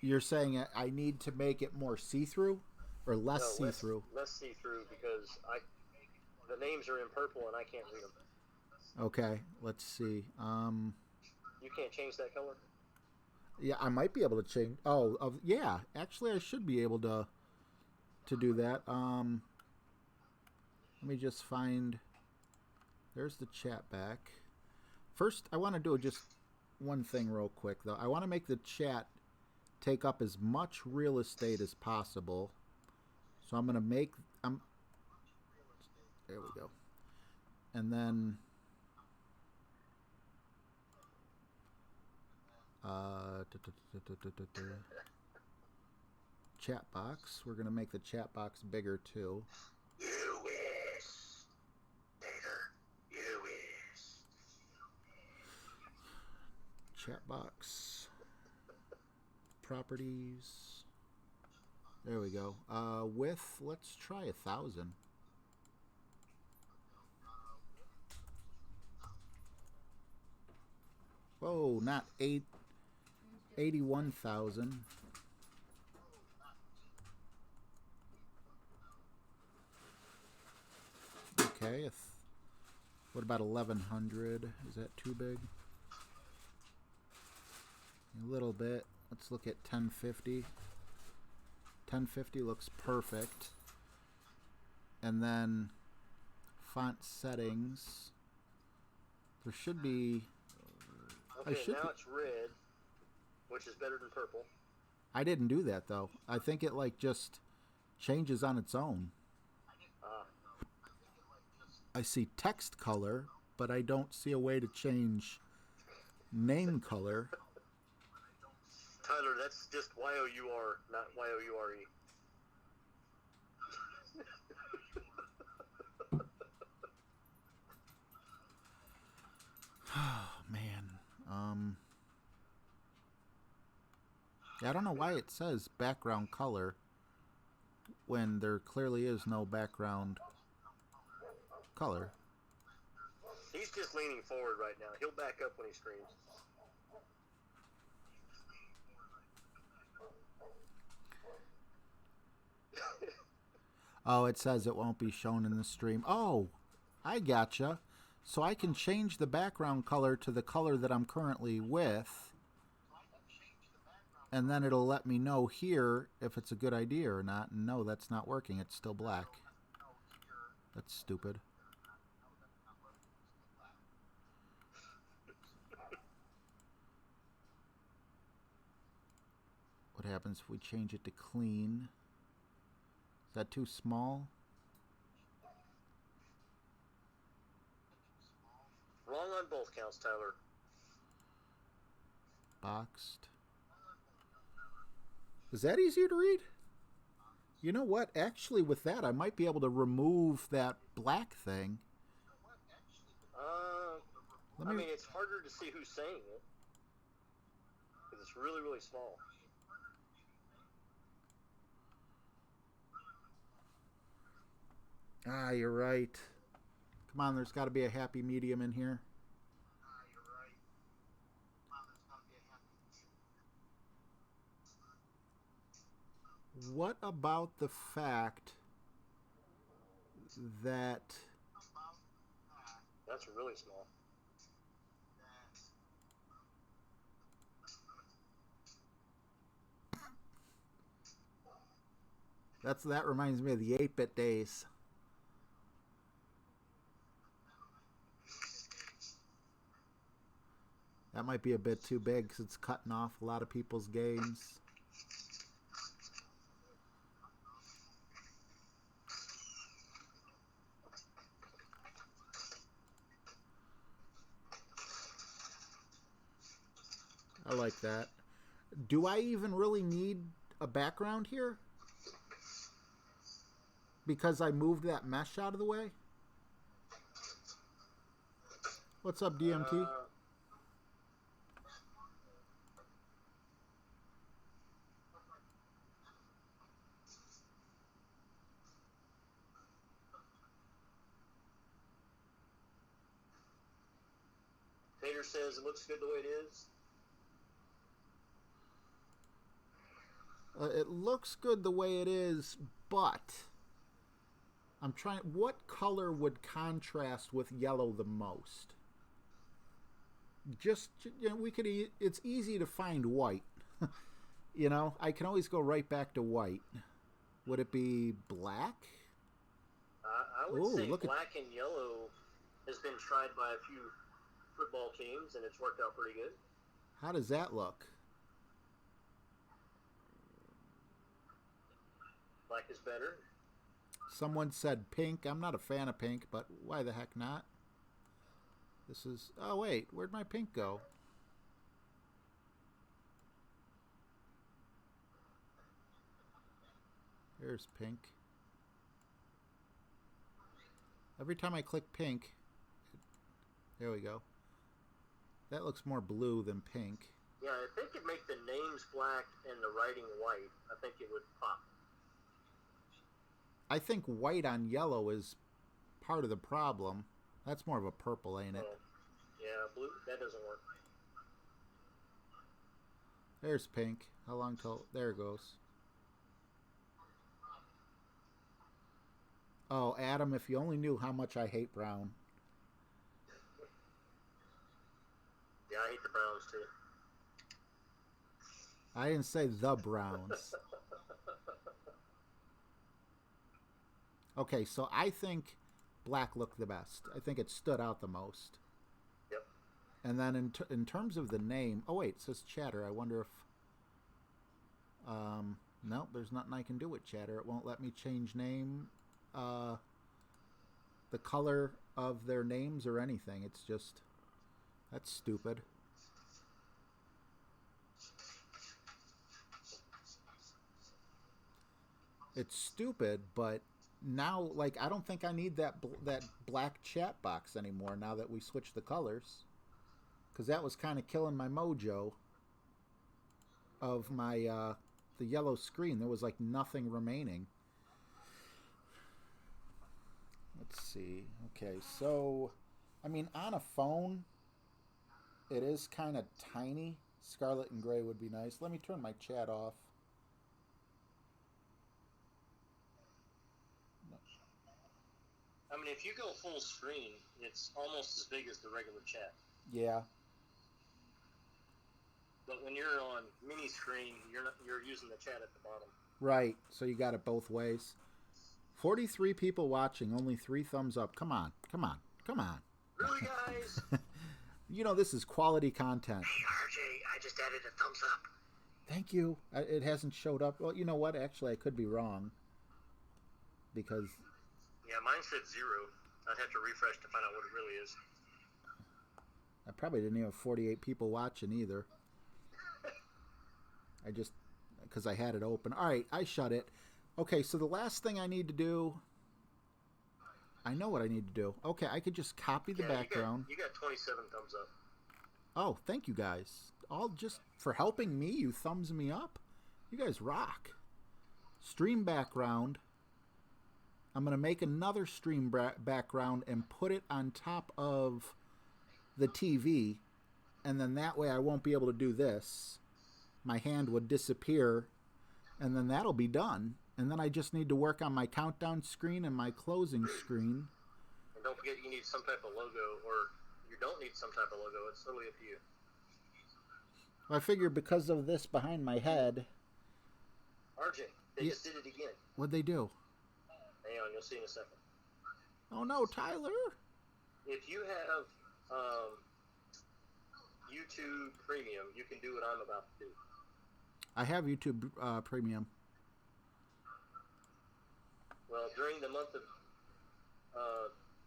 You're saying I need to make it more see-through or less see-through? Less see-through because the names are in purple and I can't read them. Okay, let's see. You can't change that color? Yeah, I might be able to change. Oh, yeah. Actually, I should be able to do that. Let me just find... There's the chat back. First, I want to do just one thing real quick, though. I want to make the chat take up as much real estate as possible. So I'm going to make... There we go. And then... Chat box. We're going to make the chat box bigger, too. You wish. Tater. You wish. Chat box. Properties. There we go. Width, let's try 1,000. Whoa, not 81,000. Okay, what about 1,100? Is that too big? A little bit. Let's look at 1050. 1050 looks perfect. And then font settings. There should be... Okay, now it's red, which is better than purple. I didn't do that, though. I think it, like, just changes on its own. I see text color, but I don't see a way to change name color. Tyler, that's just Y-O-U-R, not Y-O-U-R-E. Oh, man. Yeah, I don't know why it says background color when there clearly is no background color. He's just leaning forward right now. He'll back up when he screams. Oh, it says it won't be shown in the stream. Oh, I gotcha. So I can change the background color to the color that I'm currently with, and then it'll let me know here if it's a good idea or not. No, that's not working. It's still black. That's stupid. What happens if we change it to clean? Is that too small? Wrong on both counts, Tyler. Boxed. Is that easier to read? You know what? Actually, with that, I might be able to remove that black thing. I mean, it's harder to see who's saying it because it's really, really small. Ah, you're right. Come on, there's got to be a happy medium in here. What about the fact that... That's really small. That reminds me of the 8-bit days. That might be a bit too big because it's cutting off a lot of people's games. I like that. Do I even really need a background here? Because I moved that mesh out of the way? What's up, DMT? Tater says it looks good the way it is. It looks good the way it is, but I'm trying. What color would contrast with yellow the most? Just, you know, we could. It's easy to find white. You know, I can always go right back to white. Would it be black? I would say black and yellow has been tried by a few football teams, and it's worked out pretty good. How does that look? Black is better. Someone said pink. I'm not a fan of pink, but why the heck not? This is... Oh, wait. Where'd my pink go? There's pink. Every time I click pink... There we go. That looks more blue than pink. Yeah, I think it'd make the names black and the writing white. I think it would pop. I think white on yellow is part of the problem. That's more of a purple, ain't it? Yeah, blue, that doesn't work. There's pink. How long till... There it goes. Oh, Adam, if you only knew how much I hate brown. Yeah, I hate the Browns, too. I didn't say the Browns. Okay, so I think black looked the best. I think it stood out the most. Yep. And then in terms of the name... Oh, wait, it says chatter. I wonder if... No, there's nothing I can do with chatter. It won't let me change name, the color of their names or anything. It's just... That's stupid. It's stupid, but now, like, I don't think I need that black chat box anymore now that we switched the colors. Because that was kind of killing my mojo of my the yellow screen. There was like nothing remaining. Let's see. Okay, so I mean, on a phone, it is kind of tiny. Scarlet and gray would be nice. Let me turn my chat off. I mean, if you go full screen, it's almost as big as the regular chat. Yeah. But when you're on mini screen, you're using the chat at the bottom. Right. So you got it both ways. 43 people watching, only 3 thumbs up. Come on. Come on. Come on. Really, guys? You know, this is quality content. Hey, RJ, I just added a thumbs up. Thank you. It hasn't showed up. Well, you know what? Actually, I could be wrong. Because... Yeah, mine said 0. I'd have to refresh to find out what it really is. I probably didn't even have 48 people watching either. I just... Because I had it open. All right, I shut it. Okay, so the last thing I need to do... I know what I need to do. Okay, I could just copy the background. You got 27 thumbs up. Oh, thank you guys. All just for helping me. You thumbs me up. You guys rock. Stream background. I'm going to make another stream background and put it on top of the TV. And then that way I won't be able to do this. My hand would disappear. And then that'll be done. And then I just need to work on my countdown screen and my closing screen. And don't forget you need some type of logo, or you don't need some type of logo. It's totally up to you. I figure because of this behind my head... RJ, they just did it again. What'd they do? Hang on, you'll see in a second. Oh no, Tyler! If you have YouTube Premium, you can do what I'm about to do. I have YouTube Premium. Well, during the month of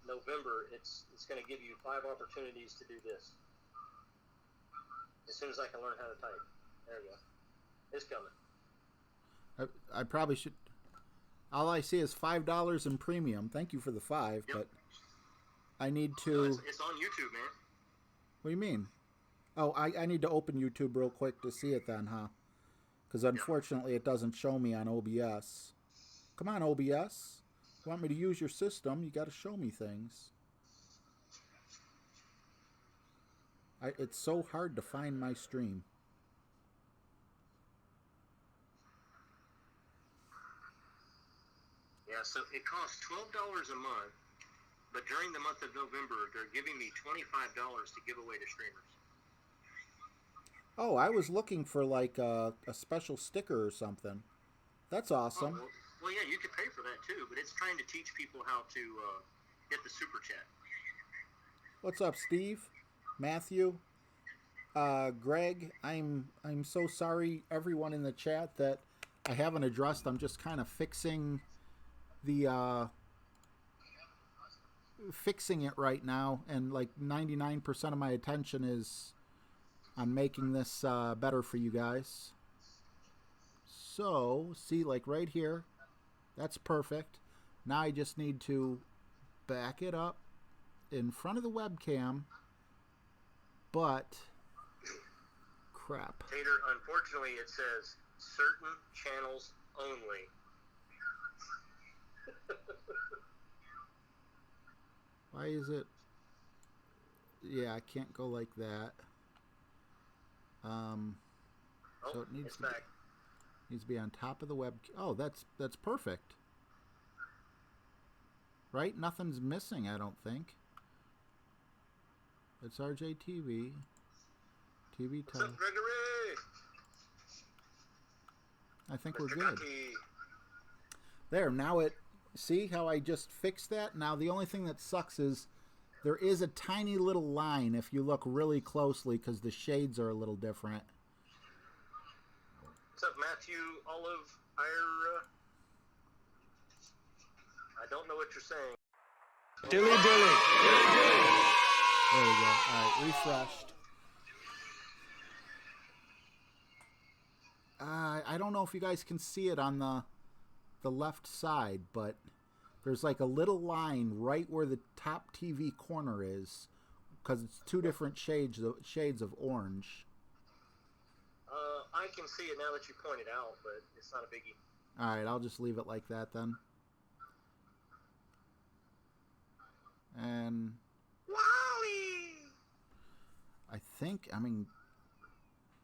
November, it's going to give you 5 opportunities to do this. As soon as I can learn how to type. There we go. It's coming. I probably should... All I see is $5 in premium. Thank you for the 5, yep. But I need to... No, it's on YouTube, man. What do you mean? Oh, I need to open YouTube real quick to see it then, huh? Because unfortunately it doesn't show me on OBS. Come on, OBS. If you want me to use your system, you got to show me things. It's so hard to find my stream. Yeah, so it costs $12 a month, but during the month of November, they're giving me $25 to give away to streamers. Oh, I was looking for like a special sticker or something. That's awesome. Oh, well, yeah, you could pay for that too, but it's trying to teach people how to get the super chat. What's up, Steve? Matthew? Greg? I'm so sorry, everyone in the chat, that I haven't addressed. I'm just kind of fixing the fixing it right now, and like 99% of my attention is on making this better for you guys. So, see, like right here, that's perfect. Now I just need to back it up in front of the webcam, but crap. Tater, unfortunately it says certain channels only. Why is it? Yeah, I can't go like that. So it needs to be on top of the web. Oh, that's perfect. Right? Nothing's missing, I don't think. It's RJTV. TV What's up, Gregory? I think Mr. we're good. Ducky. There, now it... See how I just fixed that? Now the only thing that sucks is there is a tiny little line if you look really closely because the shades are a little different. What's up, Matthew Olive? I don't know what you're saying. Dilly dilly. There we go. All right, refreshed. I don't know if you guys can see it on the left side, but there's like a little line right where the top TV corner is, because it's 2 different shades of orange. I can see it now that you point it out, but it's not a biggie. All right, I'll just leave it like that then. And Wally!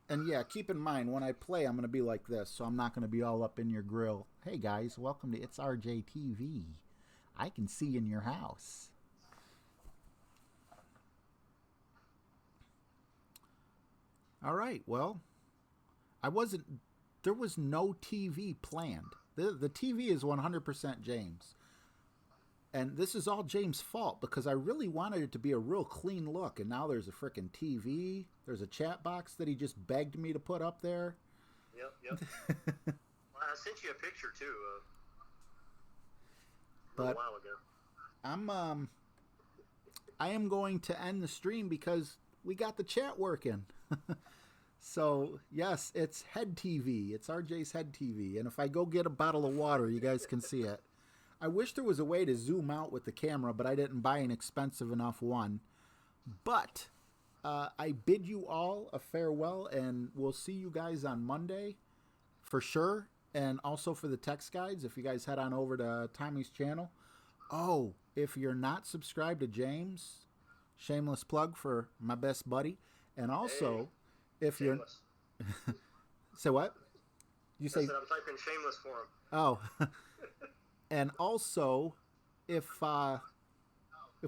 And yeah, keep in mind, when I play, I'm going to be like this, so I'm not going to be all up in your grill. Hey guys, welcome to It's RJ TV. I can see in your house. All right, well, there was no TV planned. The TV is 100% James. And this is all James' fault because I really wanted it to be a real clean look. And now there's a freaking TV. There's a chat box that he just begged me to put up there. Yep. Well, I sent you a picture too a little while ago. I am going to end the stream because we got the chat working. So, yes, it's Head TV. It's RJ's Head TV. And if I go get a bottle of water, you guys can see it. I wish there was a way to zoom out with the camera, but I didn't buy an expensive enough one. But I bid you all a farewell, and we'll see you guys on Monday for sure. And also for the text guides, if you guys head on over to Tommy's channel. Oh, if you're not subscribed to James, shameless plug for my best buddy. And also, if you're... Say what? You say... I said I'm typing shameless for him. Oh. And also, if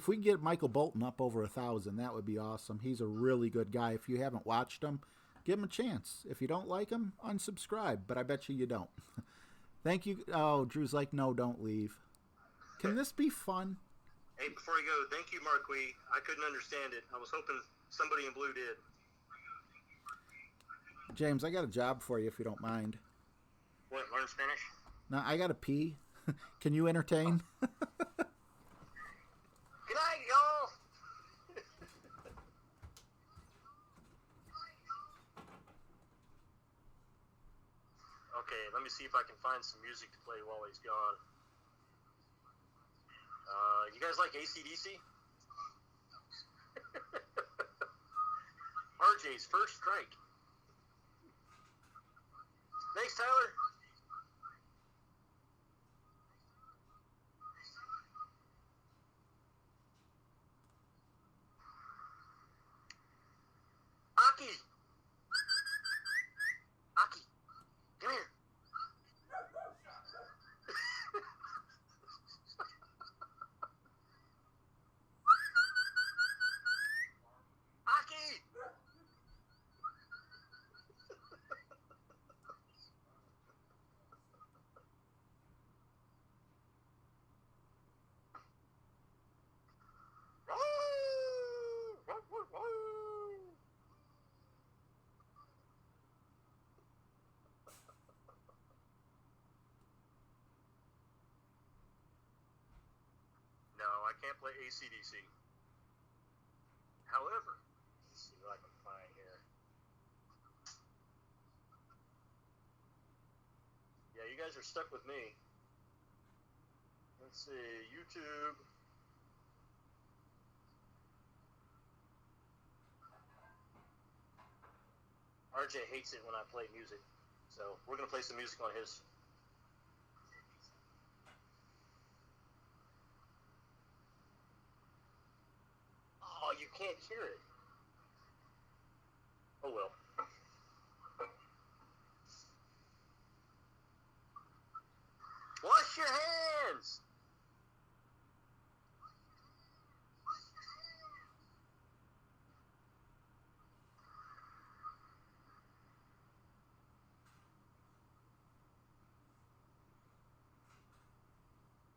we can get Michael Bolton up over 1,000, that would be awesome. He's a really good guy. If you haven't watched him, give him a chance. If you don't like him, unsubscribe. But I bet you don't. Thank you. Oh, Drew's like, no, don't leave. Can this be fun? Hey, before you go, thank you, Marquis. I couldn't understand it. I was hoping somebody in blue did. James, I got a job for you if you don't mind. What, learn Spanish? No, I got to pee. Can you entertain? Good night, y'all. Okay, let me see if I can find some music to play while he's gone. You guys like AC/DC? RJ's first strike. Thanks, Tyler. Aki! Aki, come here. Aki! No, I can't play AC/DC. However, let's see what I can find here. Yeah, you guys are stuck with me. Let's see, YouTube. RJ hates it when I play music, so we're gonna play some music on his. Oh, you can't hear it. Oh well. Wash your hands!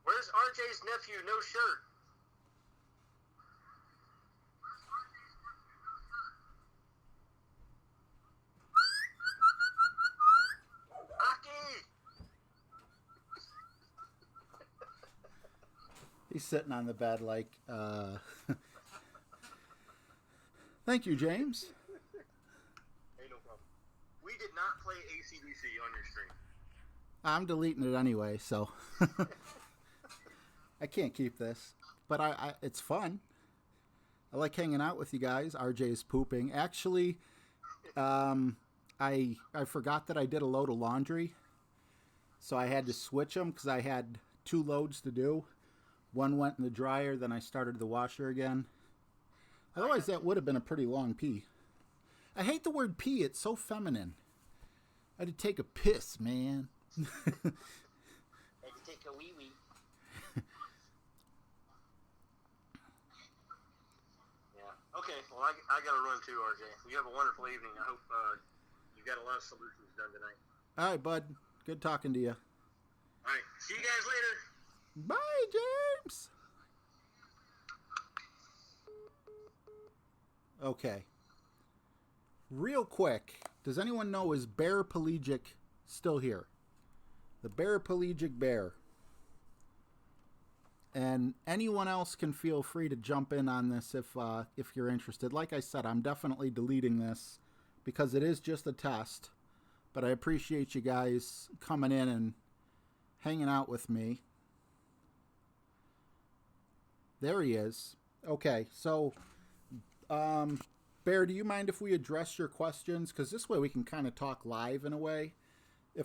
Where's RJ's nephew? No shirt. Aki! He's sitting on the bed like, Thank you, James. Hey, no problem. We did not play AC/DC on your stream. I'm deleting it anyway, so I can't keep this. But it's fun. I like hanging out with you guys. RJ's pooping. Actually, I forgot that I did a load of laundry, so I had to switch them because I had 2 loads to do. One went in the dryer, then I started the washer again. Otherwise, that would have been a pretty long pee. I hate the word pee. It's so feminine. I had to take a piss, man. I had to take a wee-wee. Yeah. Okay, well, I got to run too, RJ. You have a wonderful evening. I hope you got a lot of solutions done tonight. All right, bud. Good talking to you. All right. See you guys later. Bye, James. Okay. Real quick, does anyone know, is Bear Pelagic still here? The Bear Pelagic Bear. And anyone else can feel free to jump in on this if you're interested. Like I said, I'm definitely deleting this because it is just a test. But I appreciate you guys coming in and hanging out with me. There he is. Okay, so Bear, do you mind if we address your questions? Because this way we can kind of talk live in a way.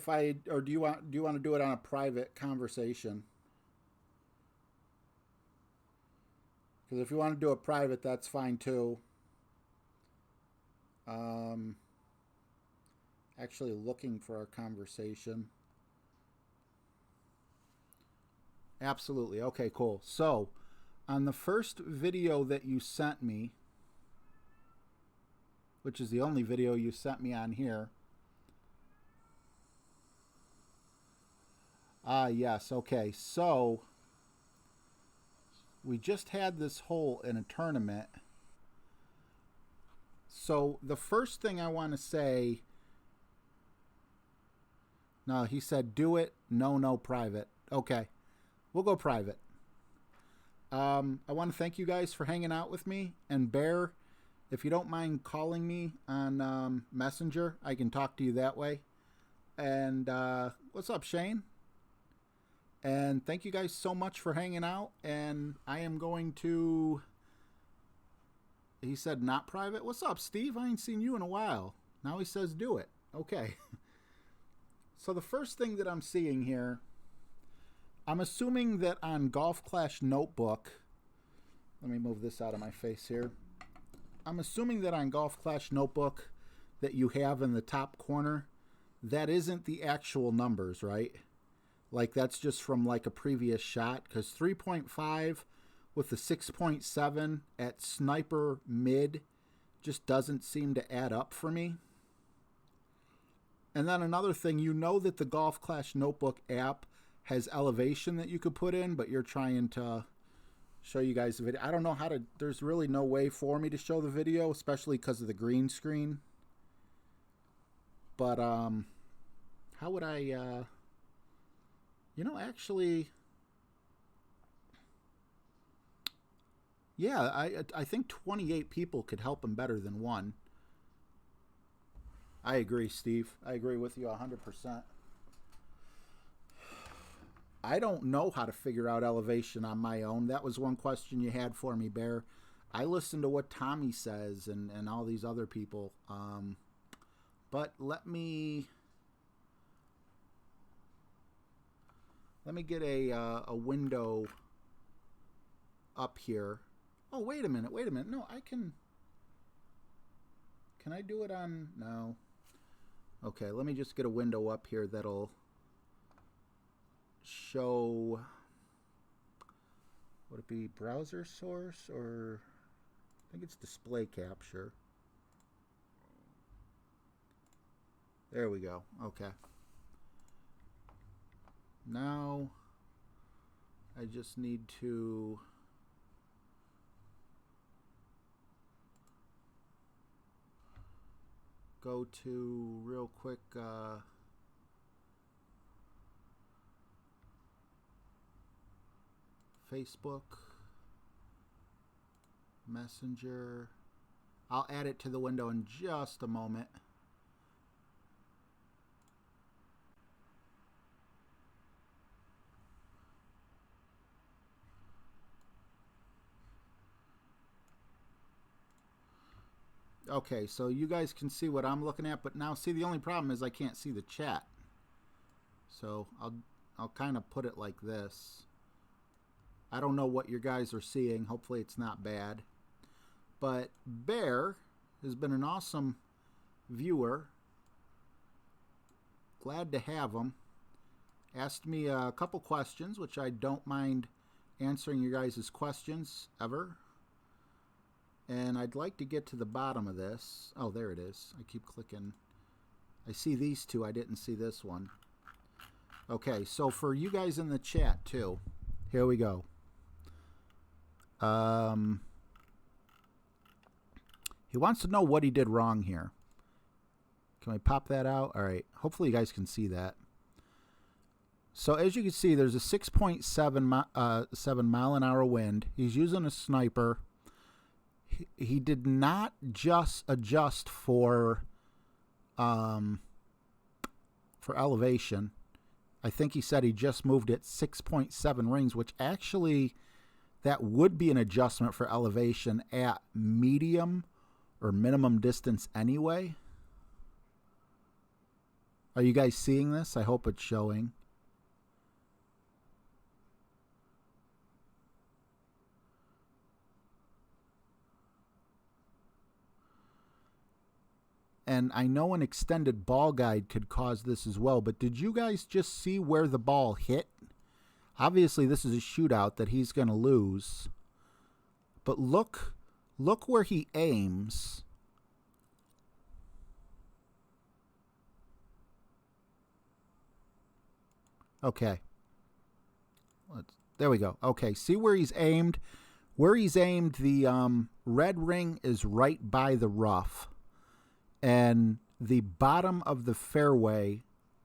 Or do you want to do it on a private conversation? Because if you want to do it private, that's fine too. Actually looking for our conversation. Absolutely. Okay, cool. So, on the first video that you sent me, which is the only video you sent me on here. Yes. Okay. So, we just had this hole in a tournament. So, the first thing I want to say... No, he said do it. No, private. Okay. We'll go private. I want to thank you guys for hanging out with me. And Bear, if you don't mind calling me on Messenger, I can talk to you that way. And what's up, Shane? And thank you guys so much for hanging out. And I am going to... He said not private. What's up, Steve? I ain't seen you in a while. Now he says do it. Okay. So the first thing that I'm seeing here... I'm assuming that on Golf Clash Notebook... Let me move this out of my face here. I'm assuming that on Golf Clash Notebook that you have in the top corner, that isn't the actual numbers, right? Like that's just from like a previous shot, because 3.5 with the 6.7 at sniper mid just doesn't seem to add up for me. And then another thing, you know that the Golf Clash Notebook app has elevation that you could put in, but you're trying to show you guys the video. I don't know how to, there's really no way for me to show the video, especially because of the green screen. But, how would I, actually, yeah, I think 28 people could help him better than one. I agree, Steve. I agree with you 100%. I don't know how to figure out elevation on my own. That was one question you had for me, Bear. I listen to what Tommy says and all these other people. But let me get a window up here. Oh, wait a minute. No, I can I do it on... No. Okay, let me just get a window up here that'll show... Would it be browser source or... I think it's display capture. There we go. Okay. Now I just need to go to real quick Facebook Messenger. I'll add it to the window in just a moment. Okay, so you guys can see what I'm looking at, but now see, the only problem is I can't see the chat. So I'll kind of put it like this. I don't know what you guys are seeing. Hopefully it's not bad. But Bear has been an awesome viewer. Glad to have him. Asked me a couple questions, which I don't mind answering your guys' questions ever. And I'd like to get to the bottom of this. Oh, there it is. I keep clicking. I see these two. I didn't see this one. Okay, so for you guys in the chat, too, here we go. He wants to know what he did wrong here. Can we pop that out? All right. Hopefully you guys can see that. So as you can see, there's a 6.7 mile an hour wind. He's using a sniper. He did not just adjust for elevation. I think he said he just moved it 6.7 rings, which actually that would be an adjustment for elevation at medium or minimum distance anyway. Are you guys seeing this? I hope it's showing. And I know an extended ball guide could cause this as well, but did you guys just see where the ball hit? Obviously, this is a shootout that he's going to lose. But look where he aims. Okay. There we go. Okay, see where he's aimed? Where he's aimed, the red ring is right by the rough. And the bottom of the fairway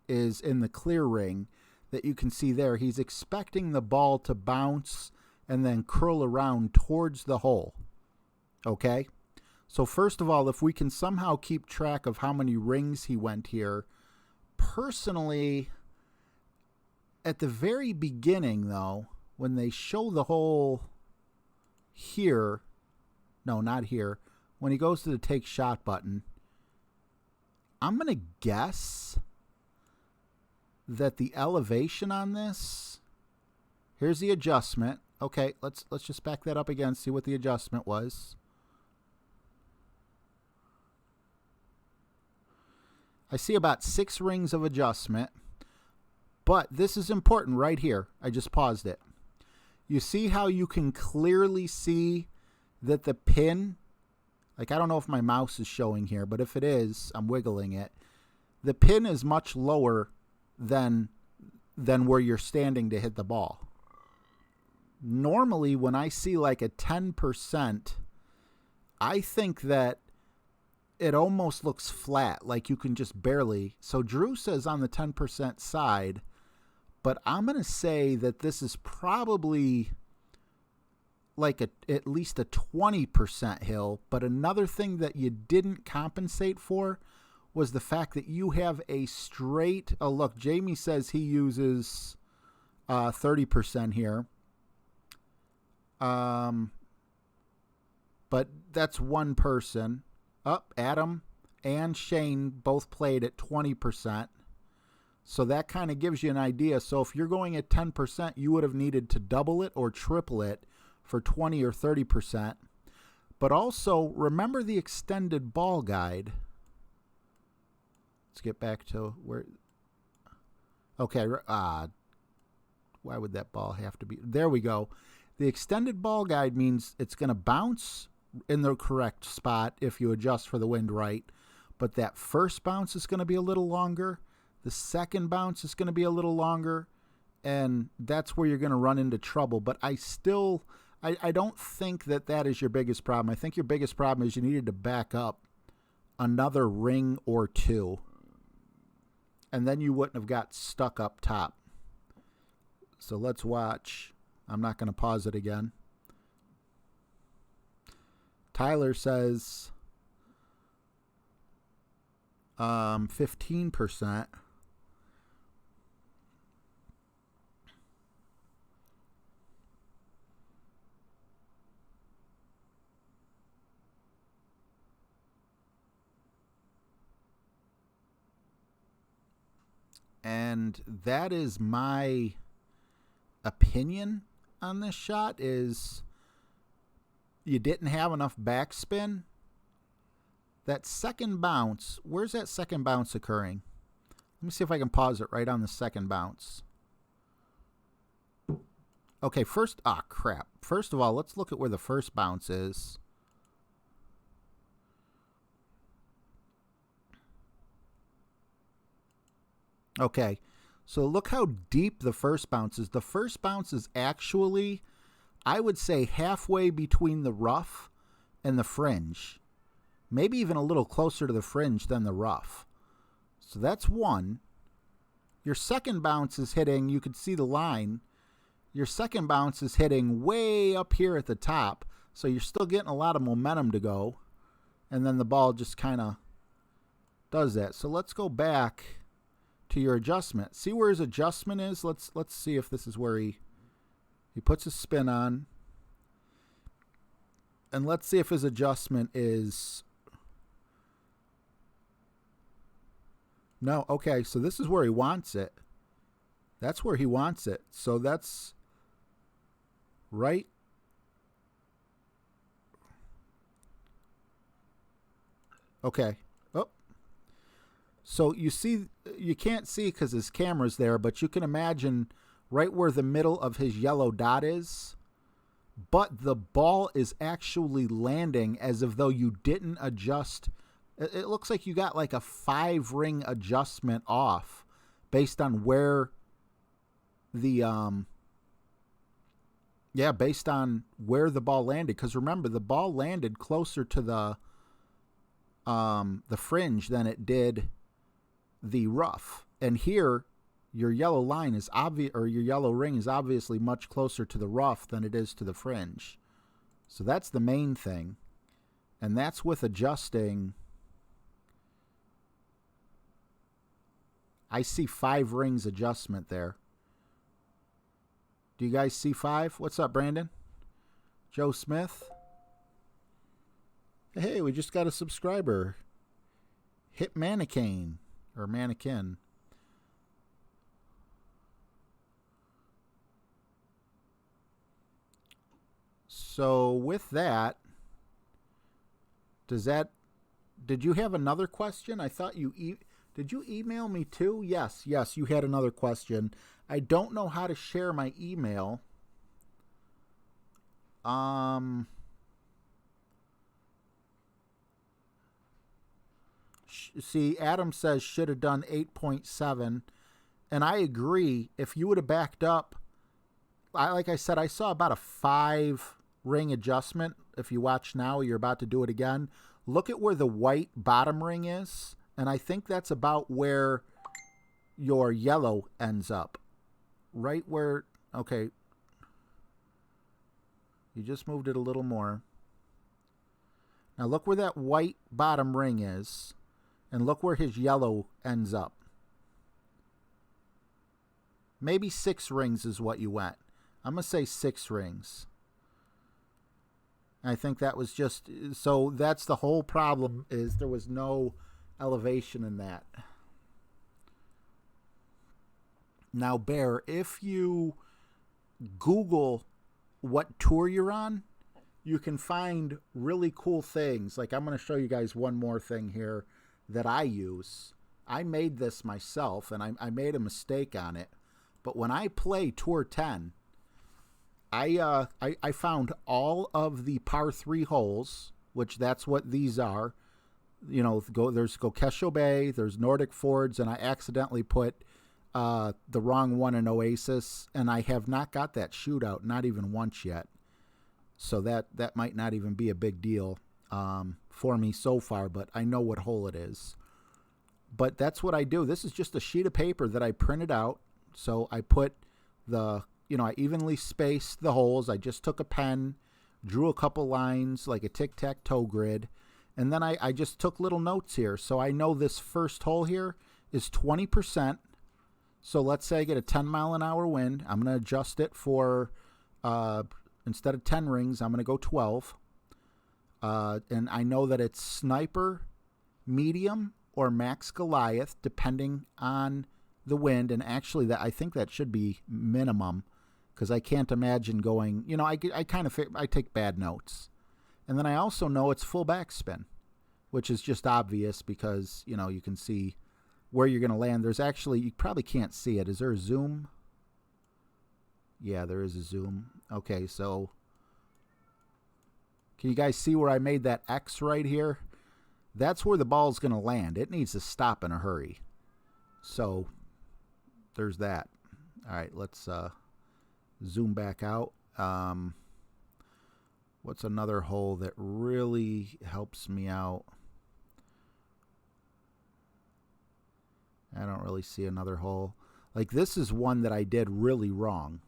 is in the clear ring that you can see there. He's expecting the ball to bounce and then curl around towards the hole. Okay? So first of all, if we can somehow keep track of how many rings he went here, personally, at the very beginning, though, when they show the hole here, no, not here, when he goes to the take shot button, I'm going to guess that the elevation on this, here's the adjustment. Okay, let's just back that up again, see what the adjustment was. I see about 6 rings of adjustment, but this is important right here. I just paused it. You see how you can clearly see that the pin, like I don't know if my mouse is showing here, but if it is, I'm wiggling it. The pin is much lower than where you're standing to hit the ball. Normally, when I see like a 10%, I think that it almost looks flat, like you can just barely. So Drew says on the 10% side, but I'm going to say that this is probably like at least a 20% hill. But another thing that you didn't compensate for was the fact that you have a straight, oh look, Jamie says he uses 30% here. But that's one person. Adam and Shane both played at 20%. So that kind of gives you an idea. So if you're going at 10%, you would have needed to double it or triple it for 20 or 30%. But also, remember the extended ball guide. Let's get back to where... Okay, why would that ball have to be... There we go. The extended ball guide means it's going to bounce in the correct spot if you adjust for the wind right. But that first bounce is going to be a little longer. The second bounce is going to be a little longer. And that's where you're going to run into trouble. But I don't think that is your biggest problem. I think your biggest problem is you needed to back up another ring or two. And then you wouldn't have got stuck up top. So let's watch. I'm not going to pause it again. Tyler says 15%. And that is my opinion on this shot, is you didn't have enough backspin. That second bounce, where's that second bounce occurring? Let me see if I can pause it right on the second bounce. Okay, first, crap. First of all, let's look at where the first bounce is. Okay, so look how deep the first bounce is. The first bounce is actually, I would say, halfway between the rough and the fringe. Maybe even a little closer to the fringe than the rough. So that's one. Your second bounce is hitting, you can see the line. Your second bounce is hitting way up here at the top. So you're still getting a lot of momentum to go. And then the ball just kind of does that. So let's go back to your adjustment. See where his adjustment is? Let's see if this is where he puts his spin on. And let's see if his adjustment is... No, okay, so this is where he wants it. That's where he wants it. So that's right. Okay. Oh. So you see, you can't see because his camera's there, but you can imagine right where the middle of his yellow dot is. But the ball is actually landing as if though you didn't adjust. It looks like you got like a 5-ring adjustment off based on where the based on where the ball landed. Because remember, the ball landed closer to the fringe than it did the rough. And here, your yellow line is obvious, or your yellow ring is obviously much closer to the rough than it is to the fringe. So that's the main thing, and that's with adjusting. I see 5 rings adjustment there. Do you guys see 5? What's up, Brandon? Joe Smith? Hey, we just got a subscriber. Hit Mannequin, or Mannequin. So with that, did you have another question? I thought did you email me too? Yes, you had another question. I don't know how to share my email. See, Adam says should have done 8.7, and I agree. If you would have backed up, like I said, I saw about a 5-ring adjustment. If you watch now, you're about to do it again. Look at where the white bottom ring is, and I think that's about where your yellow ends up. Right where, okay. You just moved it a little more. Now look where that white bottom ring is, and look where his yellow ends up. Maybe 6 rings is what you went. I'm going to say 6 rings. I think that was just, so that's the whole problem, is there was no elevation in that. Now, Bear, if you Google what tour you're on, you can find really cool things. Like, I'm going to show you guys one more thing here that I use. I made this myself, and I made a mistake on it. But when I play Tour 10, I found all of the par 3 holes, which that's what these are. You know, there's Gokesho Bay, there's Nordic Fords, and I accidentally put the wrong one in Oasis, and I have not got that shootout, not even once yet. So that might not even be a big deal for me so far, but I know what hole it is. But that's what I do. This is just a sheet of paper that I printed out. So I put I evenly spaced the holes. I just took a pen, drew a couple lines like a tic-tac-toe grid, and then I just took little notes here. So I know this first hole here is 20%. So let's say I get a 10-mile-an-hour wind. I'm going to adjust it for, instead of 10 rings, I'm going to go 12. And I know that it's sniper, medium, or max Goliath, depending on the wind, and actually that I think that should be minimum, because I can't imagine going, you know, I take bad notes. And then I also know it's full backspin, which is just obvious because, you know, you can see where you're going to land. There's actually, you probably can't see it. Is there a zoom? Yeah, there is a zoom. Okay, so can you guys see where I made that X right here? That's where the ball's going to land. It needs to stop in a hurry. So there's that. All right, let's zoom back out. What's another hole that really helps me out? I don't really see another hole. Like, this is one that I did really wrong.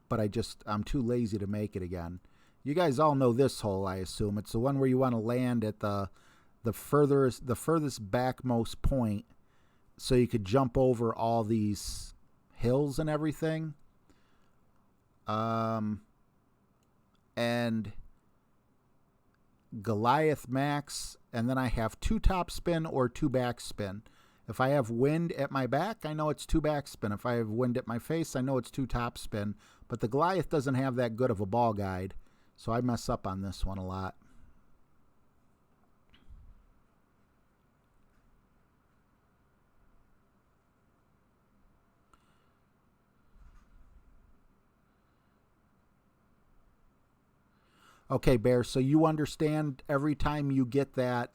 But I'm too lazy to make it again. You guys all know this hole, I assume. It's the one where you want to land at the furthest backmost point, so you could jump over all these hills and everything. And Goliath max, and then I have 2 topspin or 2 backspin. If I have wind at my back, I know it's 2 backspin. If I have wind at my face, I know it's 2 topspin. But the Goliath doesn't have that good of a ball guide, so I mess up on this one a lot. Okay, Bear, so you understand every time you get that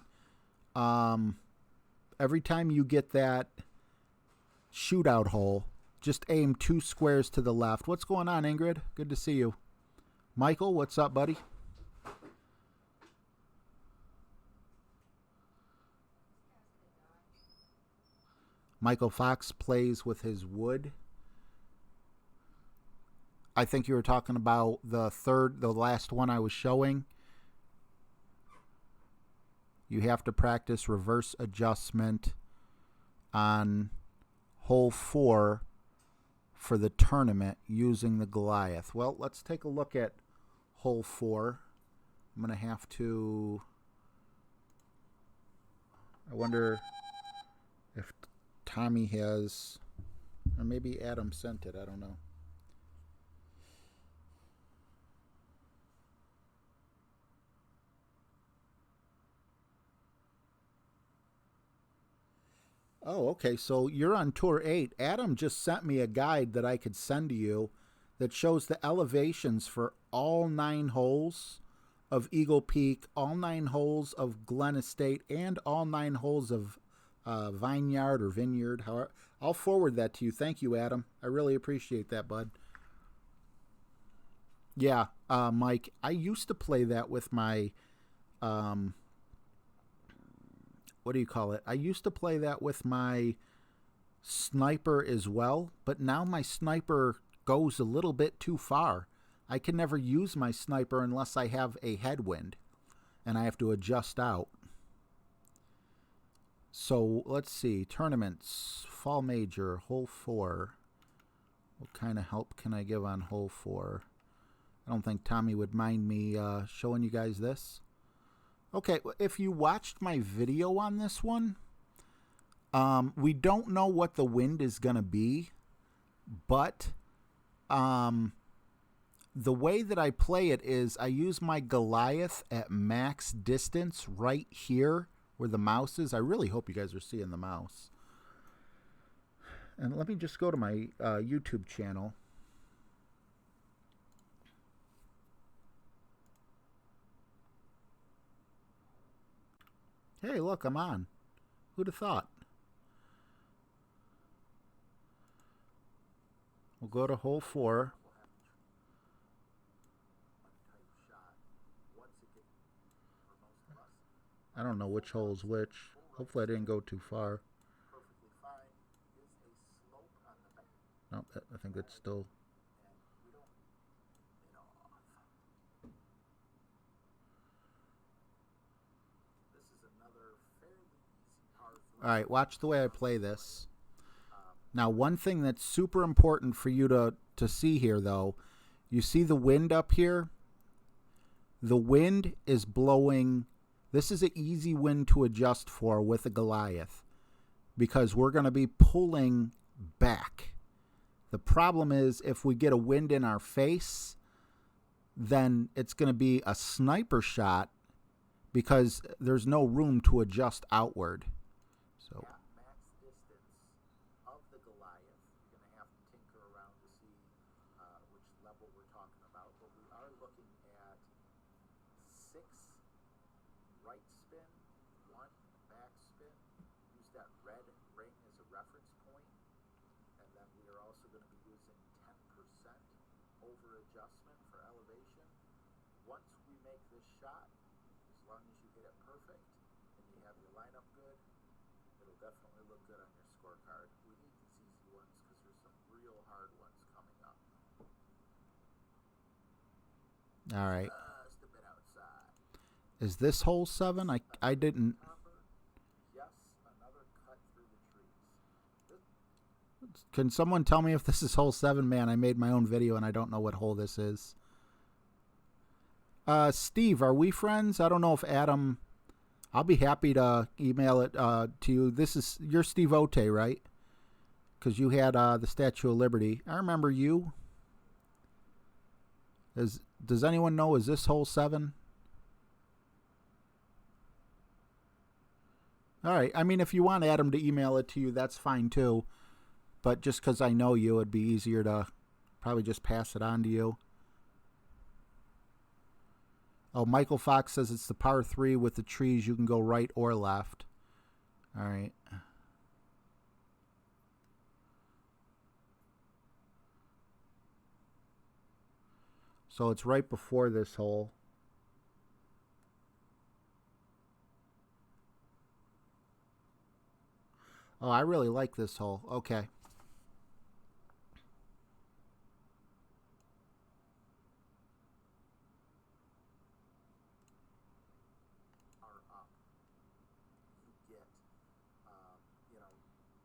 shootout hole, just aim 2 squares to the left. What's going on, Ingrid? Good to see you. Michael, what's up, buddy? Michael Fox plays with his wood. I think you were talking about the last one I was showing. You have to practice reverse adjustment on hole 4 for the tournament using the Goliath. Well, let's take a look at hole 4. I'm going to have to... I wonder if Tommy has... Or maybe Adam sent it. I don't know. Oh, okay. So you're on Tour 8. Adam just sent me a guide that I could send to you that shows the elevations for all 9 holes of Eagle Peak, all 9 holes of Glen Estate, and all 9 holes of Vineyard or Vineyard. However, I'll forward that to you. Thank you, Adam. I really appreciate that, bud. Yeah, Mike, I used to play that with my... what do you call it? I used to play that with my sniper as well, but now my sniper goes a little bit too far. I can never use my sniper unless I have a headwind, and I have to adjust out. So let's see. Tournaments, Fall Major, Hole 4. What kind of help can I give on Hole 4? I don't think Tommy would mind me showing you guys this. Okay, if you watched my video on this one, we don't know what the wind is going to be, but the way that I play it is I use my Goliath at max distance right here where the mouse is. I really hope you guys are seeing the mouse. And let me just go to my YouTube channel. Hey, look, I'm on. Who'd have thought? We'll go to hole 4. I don't know which hole is which. Hopefully I didn't go too far. No, I think it's still... All right, watch the way I play this. Now, one thing that's super important for you to see here, though, you see the wind up here? The wind is blowing. This is an easy wind to adjust for with a Goliath. because we're going to be pulling back. The problem is if we get a wind in our face, then it's going to be a sniper shot because there's no room to adjust outward. So max distance of the Goliath, you're going to have to tinker around to see which level we're talking about, but we are looking at 6 right spin, 1 back spin. Use that red ring as a reference point, and then we are also going to be using 10% over adjustment for elevation. Once we make this shot, as long as you hit it perfect and you have your lineup good, it'll definitely look good on your scorecard. We need these easy ones because there's some real hard ones coming up. all right. Just a bit outside. Is this hole 7? I didn't. Yes, another cut through the trees. Can someone tell me if this is hole 7? Man, I made my own video and I don't know what hole this is. Steve, are we friends? I don't know if Adam... I'll be happy to email it to you. You're Steve Ote, right? Because you had the Statue of Liberty. I remember you. Does anyone know, is this hole 7? All right. I mean, if you want Adam to email it to you, that's fine too. But just because I know you, it'd be easier to probably just pass it on to you. Oh, Michael Fox says it's the par 3 with the trees. You can go right or left. All right. So it's right before this hole. Oh, I really like this hole. Okay.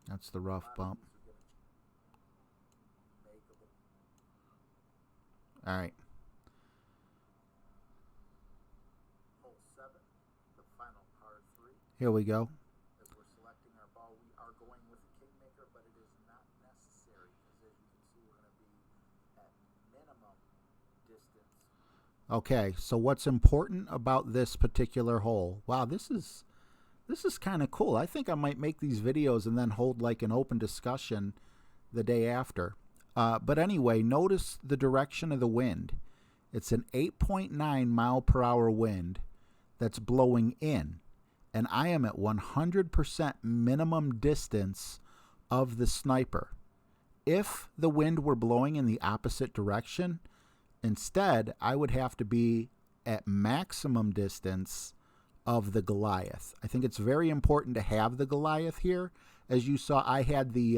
That's the rough bump. All right. Hole 7, the final par 3. Here we go. As we're selecting our ball, we are going with a kingmaker, but it is not necessary because as you can see, we're going to be at minimum distance. Okay, so what's important about this particular hole? Wow, this is kind of cool. I think I might make these videos and then hold like an open discussion the day after. But anyway, notice the direction of the wind. It's an 8.9 mile per hour wind that's blowing in. And I am at 100% minimum distance of the sniper. If the wind were blowing in the opposite direction, instead, I would have to be at maximum distance of the Goliath. I think it's very important to have the Goliath here. As you saw, I had the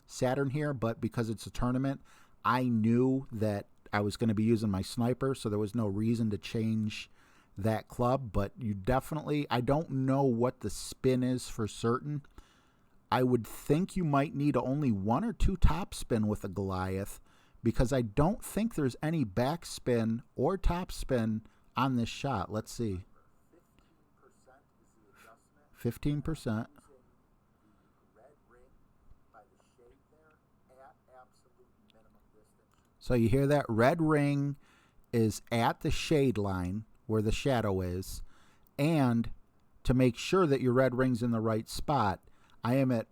Saturn here, but because it's a tournament, I knew that I was going to be using my sniper, so there was no reason to change that club. But you definitely, I don't know what the spin is for certain. I would think you might need only 1 or 2 top spin with a Goliath, because I don't think there's any backspin or top spin on this shot. Let's see. 15%. So you hear that? Red ring is at the shade line where the shadow is. And to make sure that your red ring's in the right spot, I am at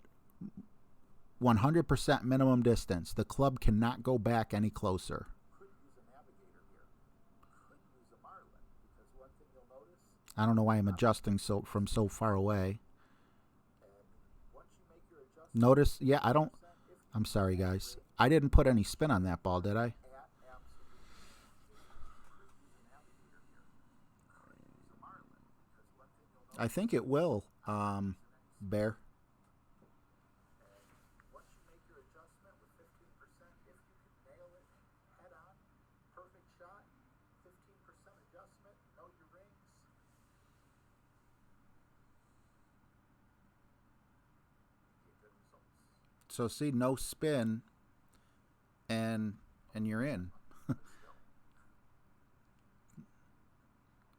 100% minimum distance. The club cannot go back any closer. I don't know why I'm adjusting from so far away. Notice, yeah, I'm sorry, guys. I didn't put any spin on that ball, did I? I think it will, Bear. So see, no spin, and you're in.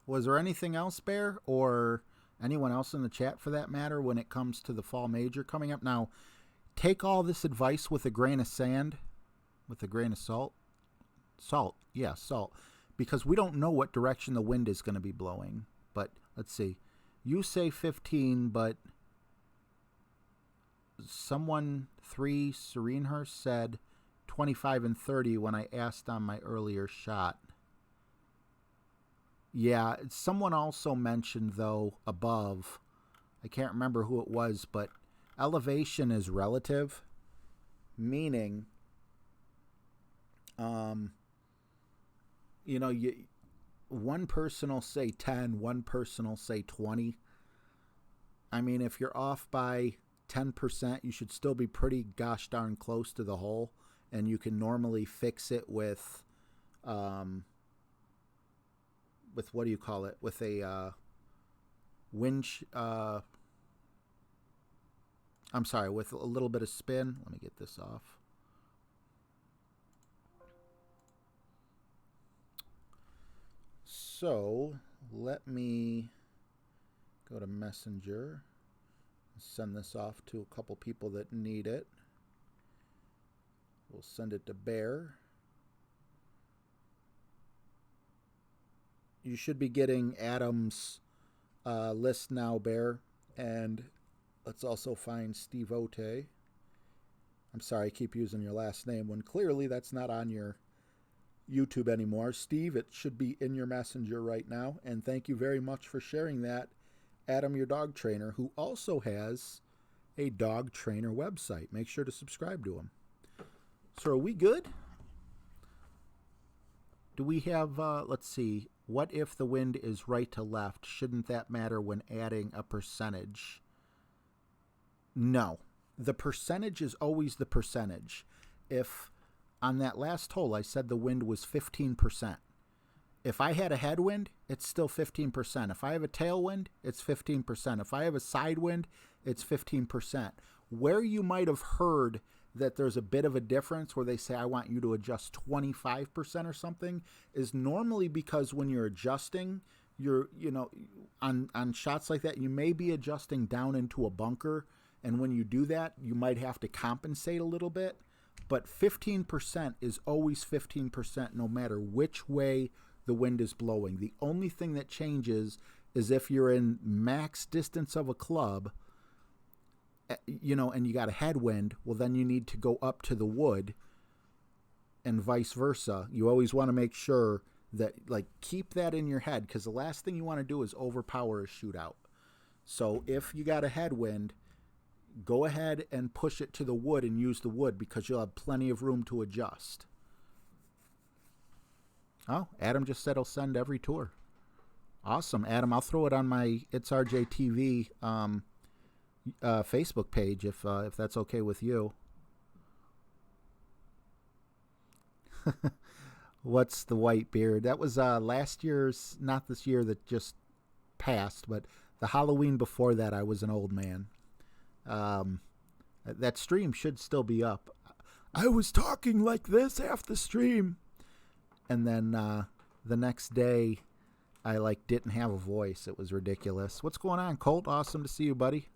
Was there anything else, Bear, or Anyone else in the chat for that matter when it comes to the fall major coming up? Now, take all this advice with a grain of sand, with a grain of salt. Salt, yeah, salt. Because we don't know what direction the wind is going to be blowing. But let's see. You say 15, but someone, 3 Serenehurst, said 25 and 30 when I asked on my earlier shot. Yeah, someone also mentioned, though, above, I can't remember who it was, but elevation is relative, meaning, you know, one person will say 10, one person will say 20. I mean, if you're off by 10%, you should still be pretty gosh darn close to the hole, and you can normally fix it with what do you call it? With a I'm sorry, with a little bit of spin. Let me get this off. So let me go to Messenger and send this off to a couple people that need it. We'll send it to Bear. You should be getting Adam's list now, Bear. And let's also find Steve Ote. I'm sorry, I keep using your last name when clearly that's not on your YouTube anymore. Steve, it should be in your messenger right now. And thank you very much for sharing that, Adam, your dog trainer, who also has a dog trainer website. Make sure to subscribe to him. So are we good? Do we have, let's see, what if the wind is right to left? Shouldn't that matter when adding a percentage? No. The percentage is always the percentage. If on that last hole I said the wind was 15%, if I had a headwind, it's still 15%. If I have a tailwind, it's 15%. If I have a side wind, it's 15%. Where you might have heard that there's a bit of a difference where they say, I want you to adjust 25% or something, is normally because when you're adjusting, you're, you know, on shots like that, you may be adjusting down into a bunker. And when you do that, you might have to compensate a little bit. But 15% is always 15% no matter which way the wind is blowing. The only thing that changes is if you're in max distance of a club, you know, and you got a headwind, well, then you need to go up to the wood and vice versa. You always want to make sure that, like, keep that in your head, because the last thing you want to do is overpower a shootout. So if you got a headwind, go ahead and push it to the wood and use the wood, because you'll have plenty of room to adjust. Oh, Adam just said he'll send every tour. Awesome, Adam. I'll throw it on my It's RJ TV Facebook page if that's okay with you. What's the white beard? That was last year's, not this year that just passed, but the Halloween before that I was an old man. That stream should still be up. I was talking like this half the stream. And then the next day I didn't have a voice. It was ridiculous. What's going on, Colt? Awesome to see you, buddy.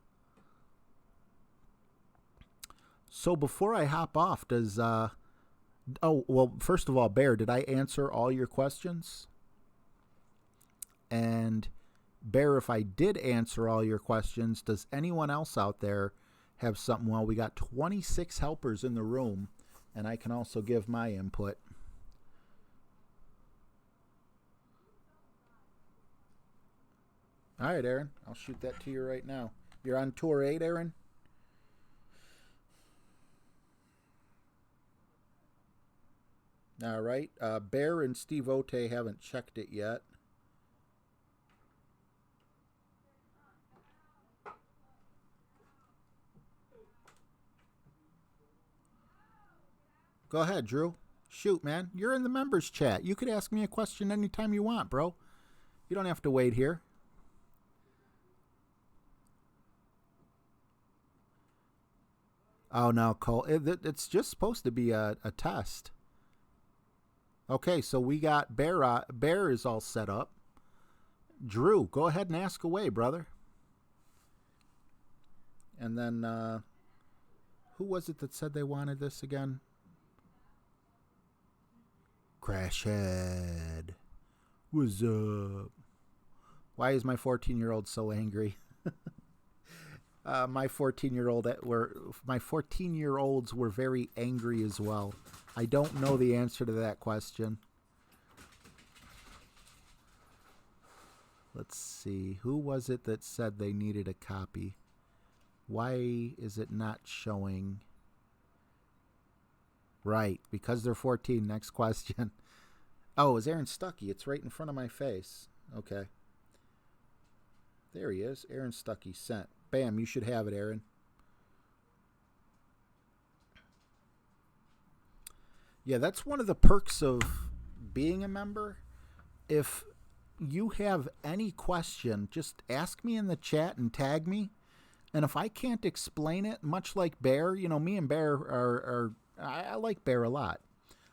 So before I hop off, does oh, well, first of all, Bear, did I answer all your questions? And Bear, if I did answer all your questions, does anyone else out there have something? Well, we got 26 helpers in the room, and I can also give my input. All right, Aaron, I'll shoot that to you right now. You're on tour 8, Aaron? All right. Bear and Steve Ote haven't checked it yet. Go ahead, Drew. Shoot, man. You're in the members chat. You could ask me a question anytime you want, bro. You don't have to wait here. Oh, no, Cole. It's just supposed to be a test. Okay, so we got Bear. Bear is all set up. Drew, go ahead and ask away, brother. And then, who was it that said they wanted this again? Crashhead. What's up? Why is my 14-year-old so angry? My 14-year-olds were very angry as well. I don't know the answer to that question. Let's see. Who was it that said they needed a copy? Why is it not showing? Right, because they're 14. Next question. Oh, it's Aaron Stuckey. It's right in front of my face. Okay. There he is. Aaron Stuckey sent. Bam, you should have it, Aaron. Yeah, that's one of the perks of being a member. If you have any question, just ask me in the chat and tag me. And if I can't explain it, much like Bear, me and Bear I like Bear a lot.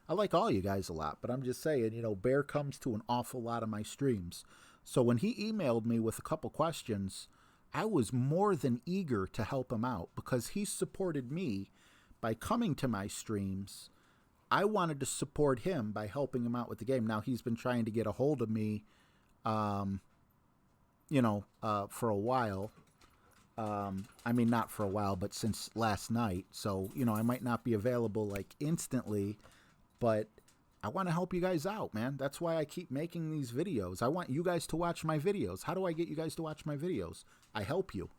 I like all you guys a lot, but I'm just saying, Bear comes to an awful lot of my streams. So when he emailed me with a couple questions, I was more than eager to help him out because he supported me by coming to my streams. I wanted to support him by helping him out with the game. Now, he's been trying to get a hold of me, for a while. I mean, not for a while, but since last night. So, I might not be available like instantly, but I want to help you guys out, man. That's why I keep making these videos. I want you guys to watch my videos. How do I get you guys to watch my videos? I help you.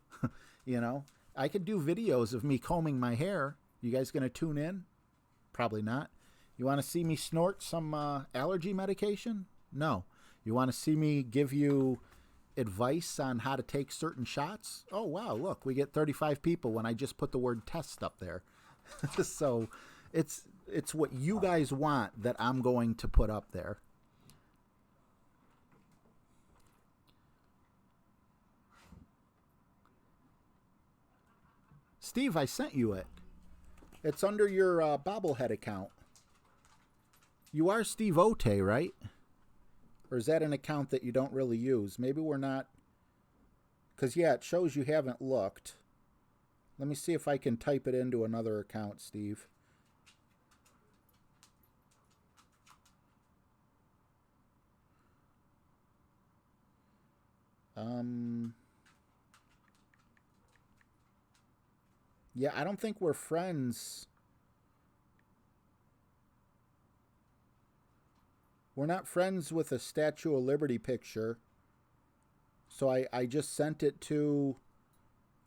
I could do videos of me combing my hair. You guys going to tune in? Probably not. You want to see me snort some allergy medication? No. You want to see me give you advice on how to take certain shots? Oh, wow, look, we get 35 people when I just put the word test up there. So it's what you guys want that I'm going to put up there. Steve, I sent you it. It's under your bobblehead account. You are Steve Ote, right? Or is that an account that you don't really use? Maybe we're not. Because, yeah, it shows you haven't looked. Let me see if I can type it into another account, Steve. Yeah, I don't think we're friends. We're not friends with a Statue of Liberty picture. So I just sent it to,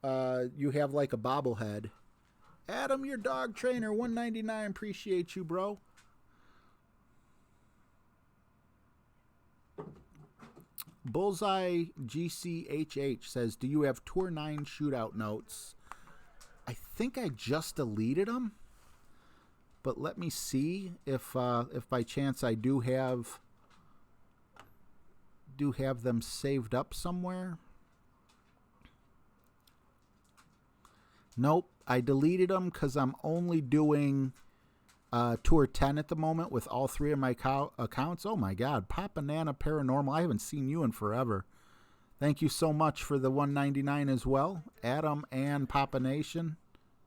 you have like a bobblehead. Adam, your dog trainer, 199. Appreciate you, bro. Bullseye GCHH says, do you have Tour 9 shootout notes? I think I just deleted them. But let me see if by chance I do have them saved up somewhere. Nope, I deleted them because I'm only doing Tour 10 at the moment with all three of my accounts. Oh my God, Papa Nana Paranormal, I haven't seen you in forever. Thank you so much for the 199 as well, Adam and Papa Nana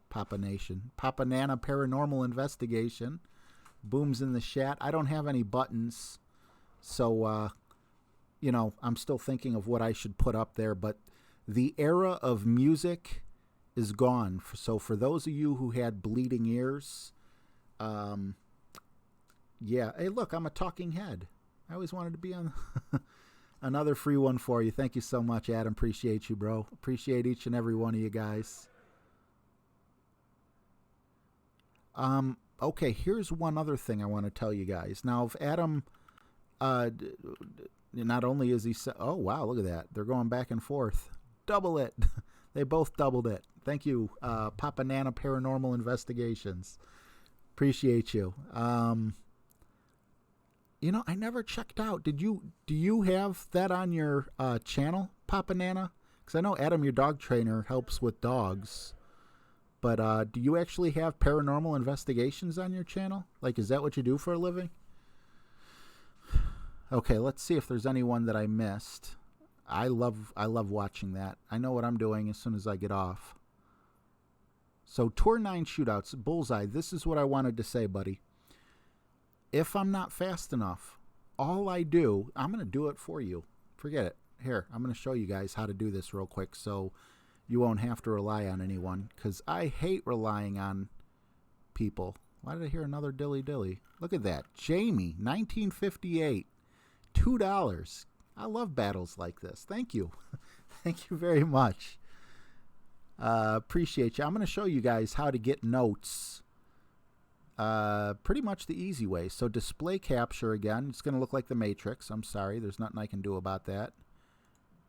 Paranormal Investigation. Boom's in the chat. I don't have any buttons, so I'm still thinking of what I should put up there, but the era of music is gone. So for those of you who had bleeding ears, yeah. Hey, look, I'm a talking head. I always wanted to be on another free one for you. Thank you so much, Adam. Appreciate you, bro. Appreciate each and every one of you guys. Okay, here's one other thing I want to tell you guys. Now, if Adam, not only is he, oh, wow, look at that. They're going back and forth. Double it. They both doubled it. Thank you, Papa Nana Paranormal Investigations. Appreciate you. I never checked out. Do you have that on your channel, Papa Nana? Because I know Adam, your dog trainer, helps with dogs. But do you actually have paranormal investigations on your channel? Like, is that what you do for a living? Okay, let's see if there's anyone that I missed. I love watching that. I know what I'm doing as soon as I get off. So Tour 9 shootouts, Bullseye, this is what I wanted to say, buddy. If I'm not fast enough, all I do, I'm going to do it for you. Forget it. Here, I'm going to show you guys how to do this real quick so you won't have to rely on anyone, because I hate relying on people. Why did I hear another dilly-dilly? Look at that. Jamie, 1958, $2. I love battles like this. Thank you. Thank you very much. Appreciate you. I'm going to show you guys how to get notes pretty much the easy way. So display capture again. It's going to look like the Matrix. I'm sorry. There's nothing I can do about that.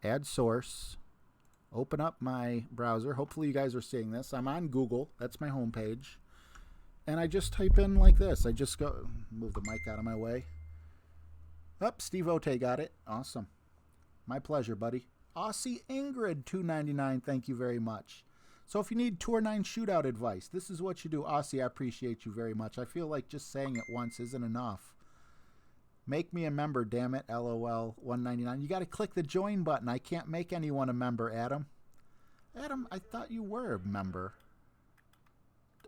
Add source. Open up my browser. Hopefully you guys are seeing this. I'm on Google. That's my homepage. And I just type in like this. I just go, move the mic out of my way. Up, Steve Ote got it. Awesome. My pleasure, buddy. Aussie Ingrid, $2.99. Thank you very much. So if you need Tour 9 shootout advice, this is what you do. Aussie, I appreciate you very much. I feel like just saying it once isn't enough. Make me a member, damn it. LOL, $1.99. You got to click the join button. I can't make anyone a member, Adam. Adam, I thought you were a member.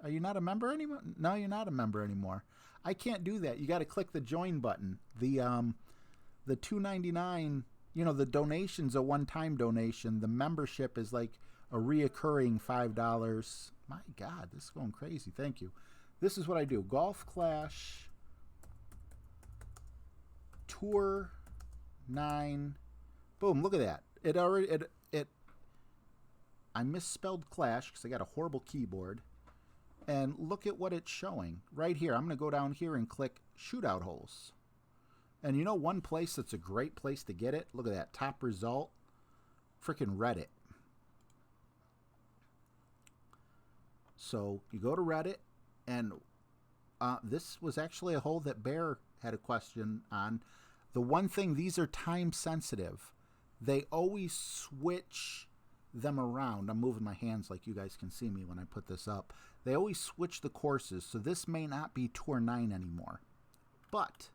Are you not a member anymore? No, you're not a member anymore. I can't do that. You got to click the join button. The $2.99, you know, the donation's a one-time donation. The membership is like a reoccurring $5. My God, this is going crazy. Thank you. This is what I do. Golf Clash Tour 9. Boom, look at that. It already I misspelled Clash because I got a horrible keyboard. And look at what it's showing right here. I'm going to go down here and click shootout holes. And you know one place that's a great place to get it? Look at that top result. Freaking Reddit. So you go to Reddit, and this was actually a hole that Bear had a question on. The one thing, these are time sensitive. They always switch them around. I'm moving my hands like you guys can see me when I put this up. They always switch the courses, so this may not be Tour 9 anymore. But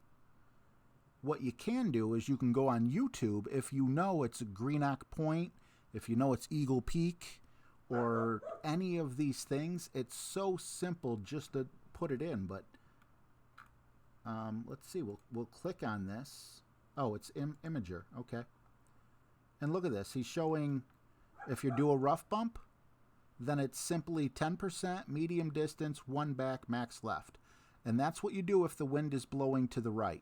what you can do is you can go on YouTube if you know it's Greenock Point, if you know it's Eagle Peak, or any of these things. It's so simple just to put it in. But let's see. We'll click on this. Oh, it's Imager. Okay. And look at this. He's showing if you do a rough bump, then it's simply 10%, medium distance, one back, max left. And that's what you do if the wind is blowing to the right.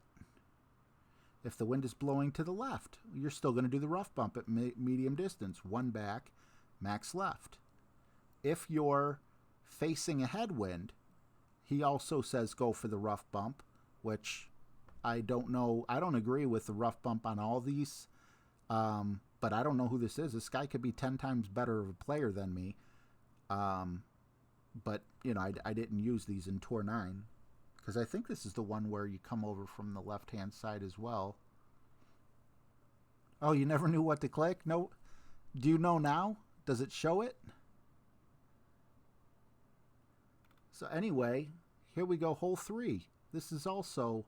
If the wind is blowing to the left, you're still going to do the rough bump at medium distance, one back, max left. If you're facing a headwind, he also says go for the rough bump, which I don't know. I don't agree with the rough bump on all these, but I don't know who this is. This guy could be 10 times better of a player than me. But, you know, I didn't use these in Tour 9 because I think this is the one where you come over from the left-hand side as well. Oh, you never knew what to click? No. Do you know now? Does it show it? So anyway, here we go, hole 3. This is also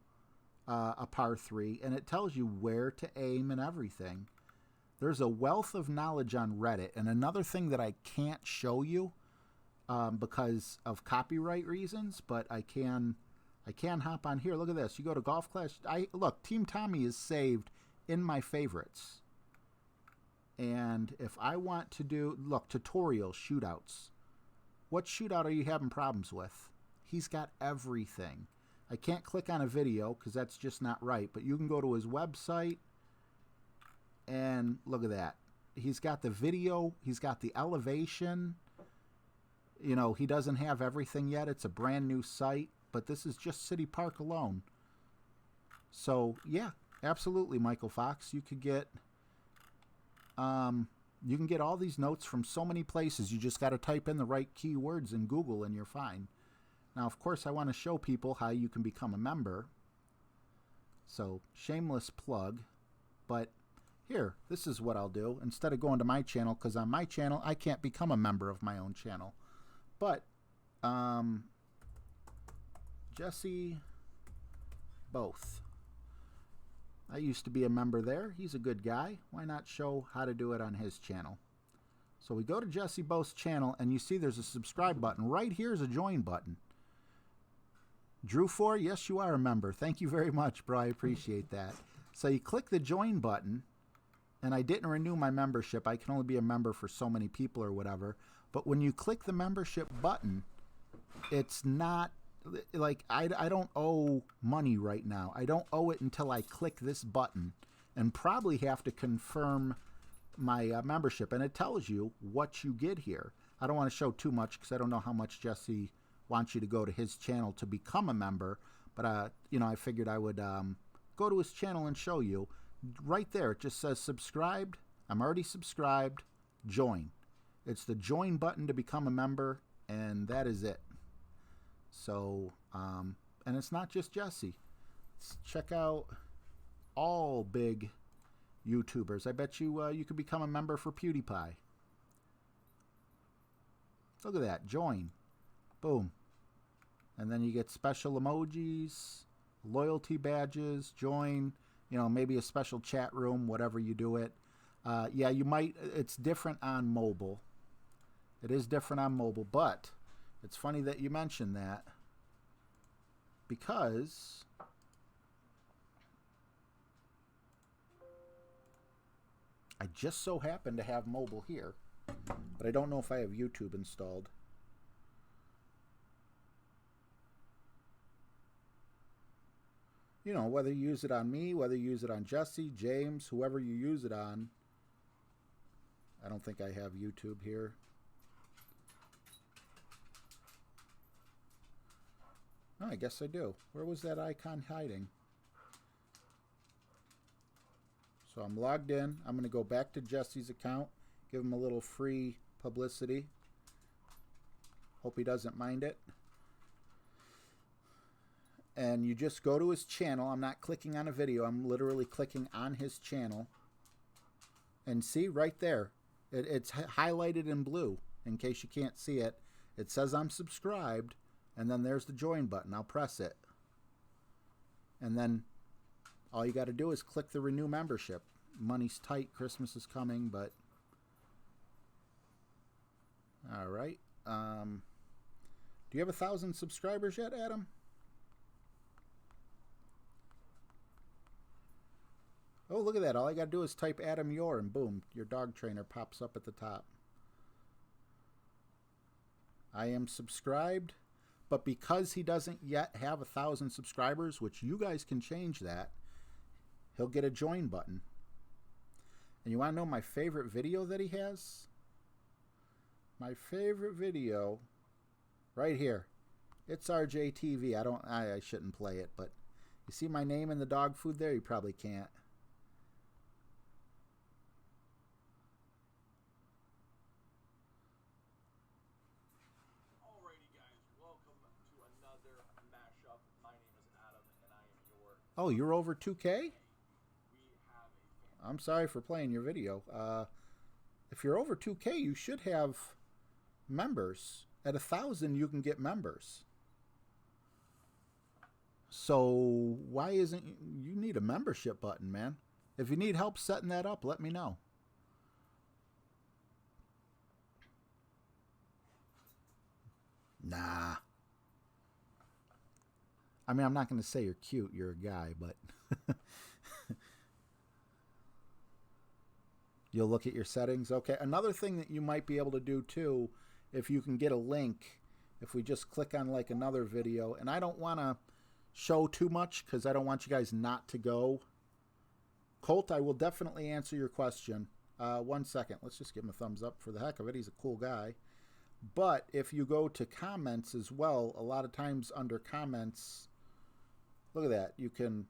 a par 3, and it tells you where to aim and everything. There's a wealth of knowledge on Reddit, and another thing that I can't show you because of copyright reasons, but I can hop on here. Look at this. You go to Golf Clash. Look, Team Tommy is saved in my favorites. And if I want to do, look, tutorial shootouts. What shootout are you having problems with? He's got everything. I can't click on a video because that's just not right, but you can go to his website and look at that. He's got the video. He's got the elevation. You know, he doesn't have everything yet. It's a brand new site, but this is just City Park alone. So, yeah, absolutely, Michael Fox. You could get, you can get all these notes from so many places. You just got to type in the right keywords in Google and you're fine. Now, of course, I want to show people how you can become a member. So, shameless plug, but here, this is what I'll do. Instead of going to my channel, because on my channel, I can't become a member of my own channel. But, Jesse Both. I used to be a member there. He's a good guy. Why not show how to do it on his channel? So we go to Jesse Both's channel, and you see there's a subscribe button. Right here is a join button. Drew 4, yes, you are a member. Thank you very much, bro. I appreciate that. So you click the join button, and I didn't renew my membership. I can only be a member for so many people or whatever. But when you click the membership button, it's not like I don't owe money right now. I don't owe it until I click this button and probably have to confirm my membership. And it tells you what you get here. I don't want to show too much because I don't know how much Jesse wants you to go to his channel to become a member. But, you know, I figured I would go to his channel and show you. Right there, it just says subscribed. I'm already subscribed. Join. It's the join button to become a member, and that is it. So, and it's not just Jesse. Let's check out all big YouTubers. I bet you you could become a member for PewDiePie. Look at that. Join. Boom. And then you get special emojis, loyalty badges, join, you know, maybe a special chat room, whatever you do it. Yeah, you might, it's different on mobile. It is different on mobile, but it's funny that you mentioned that because I just so happen to have mobile here, but I don't know if I have YouTube installed. You know, whether you use it on me, whether you use it on Jesse, James, whoever you use it on. I don't think I have YouTube here. Oh, I guess I do. Where was that icon hiding? So I'm logged in. I'm going to go back to Jesse's account, give him a little free publicity. Hope he doesn't mind it. And you just go to his channel. I'm not clicking on a video. I'm literally clicking on his channel. And see right there, it's highlighted in blue in case you can't see it. It says I'm subscribed, and then there's the join button. I'll press it. And then all you got to do is click the renew membership. Money's tight. Christmas is coming, but all right. Do you have 1,000 subscribers yet, Adam? Oh, look at that. All I got to do is type Adam Yor, and boom, your dog trainer pops up at the top. I am subscribed, but because he doesn't yet have 1,000 subscribers, which you guys can change that, he'll get a join button. And you want to know my favorite video that he has? My favorite video, right here. It's RJTV. I shouldn't play it, but you see my name in the dog food there? You probably can't. Oh, you're over 2K? I'm sorry for playing your video. If you're over 2K, you should have members. At 1,000, you can get members. So why isn't you need a membership button, man? If you need help setting that up, let me know. Nah. I mean, I'm not going to say you're cute. You're a guy, but you'll look at your settings. Okay. Another thing that you might be able to do too, if you can get a link, if we just click on like another video, and I don't want to show too much because I don't want you guys not to go. Colt, I will definitely answer your question. 1 second. Let's just give him a thumbs up for the heck of it. He's a cool guy. But if you go to comments as well, a lot of times under comments, look at that. You can,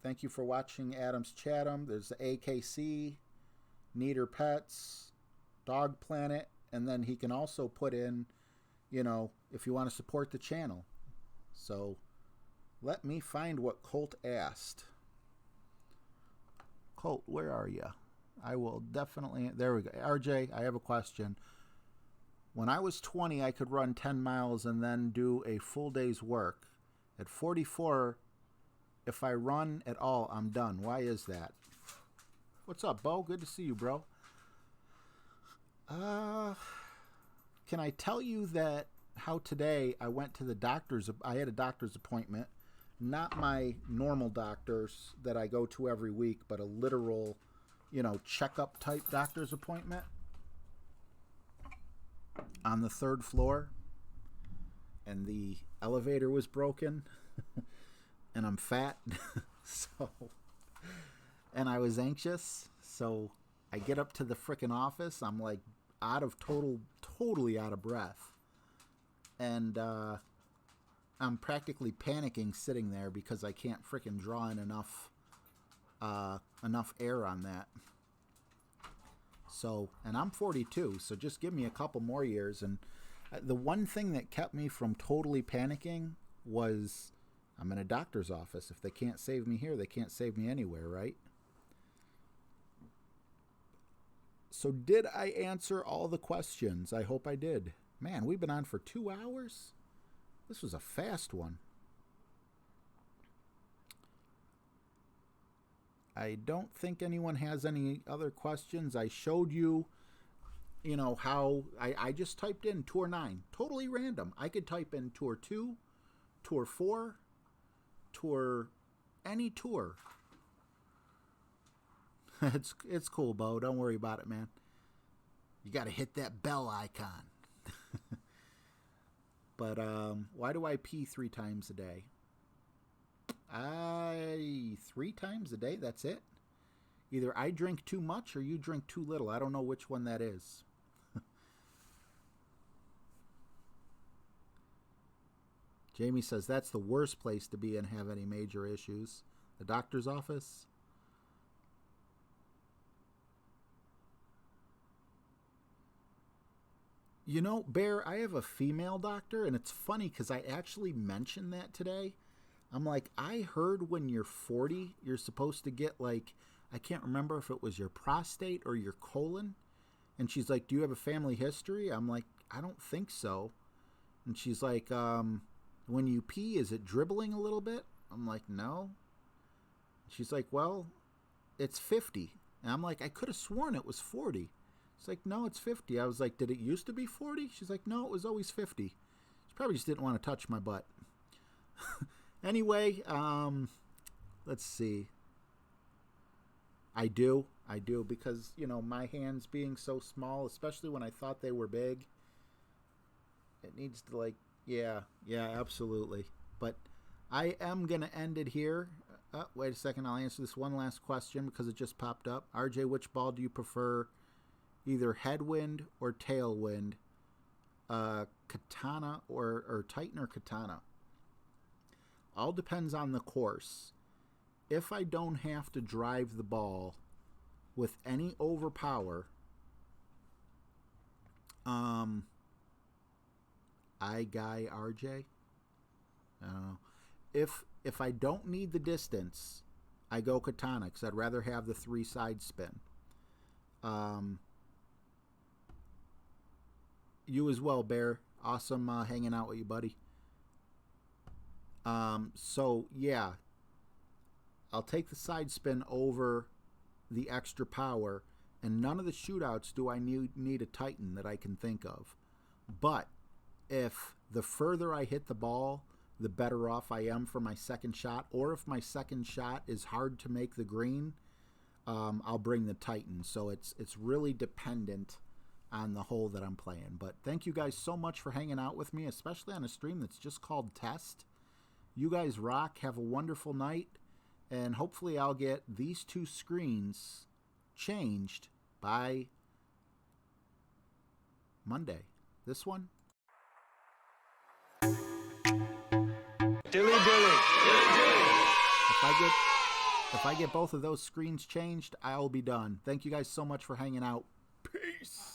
thank you for watching Adam's Chatham. There's the AKC, Neater Pets, Dog Planet, and then he can also put in, you know, if you want to support the channel. So let me find what Colt asked. Colt, where are you? I will definitely, there we go. RJ, I have a question. When I was 20, I could run 10 miles and then do a full day's work. At 44, if I run at all, I'm done. Why is that? What's up, Bo? Good to see you, bro. Can I tell you that how today I went to the doctor's? I had a doctor's appointment, not my normal doctor's that I go to every week, but a literal, checkup type doctor's appointment on the 3rd floor, and the elevator was broken, and I'm fat, and I was anxious, so I get up to the frickin' office. I'm like totally out of breath, and I'm practically panicking sitting there because I can't frickin' draw in enough air on that. So, and I'm 42, so just give me a couple more years. And the one thing that kept me from totally panicking was I'm in a doctor's office. If they can't save me here, they can't save me anywhere, right? So did I answer all the questions? I hope I did. Man, we've been on for 2 hours. This was a fast one. I don't think anyone has any other questions. I showed you, how I just typed in Tour 9. Totally random. I could type in Tour 2, Tour 4, Tour, any tour. It's cool, Bo. Don't worry about it, man. You got to hit that bell icon. But why do I pee 3 times a day? 3 times a day, that's it? Either I drink too much or you drink too little. I don't know which one that is. Jamie says that's the worst place to be and have any major issues. The doctor's office. Bear, I have a female doctor, and it's funny because I actually mentioned that today. I'm like, I heard when you're 40, you're supposed to get, I can't remember if it was your prostate or your colon. And she's like, do you have a family history? I'm like, I don't think so. And she's like, when you pee, is it dribbling a little bit? I'm like, no. She's like, well, it's 50. And I'm like, I could have sworn it was 40. She's like, no, it's 50. I was like, did it used to be 40? She's like, no, it was always 50. She probably just didn't want to touch my butt. Anyway, let's see. I do because, my hands being so small, especially when I thought they were big, it needs to yeah, absolutely. But I am going to end it here. Wait a second. I'll answer this one last question because it just popped up. RJ, which ball do you prefer? Either headwind or tailwind, katana or Titan or katana. All depends on the course. If I don't have to drive the ball with any overpower, RJ. I don't know. If I don't need the distance, I go katana because I'd rather have the 3 side spin. You as well, Bear. Awesome hanging out with you, buddy. So, yeah. I'll take the side spin over the extra power, and none of the shootouts do I need a Titan that I can think of. But if the further I hit the ball, the better off I am for my second shot, or if my second shot is hard to make the green, I'll bring the Titan. So it's really dependent on the hole that I'm playing. But thank you guys so much for hanging out with me, especially on a stream that's just called Test. You guys rock. Have a wonderful night. And hopefully I'll get these 2 screens changed by Monday. This one. Dilly dilly. If I get both of those screens changed, I'll be done. Thank you guys so much for hanging out. Peace.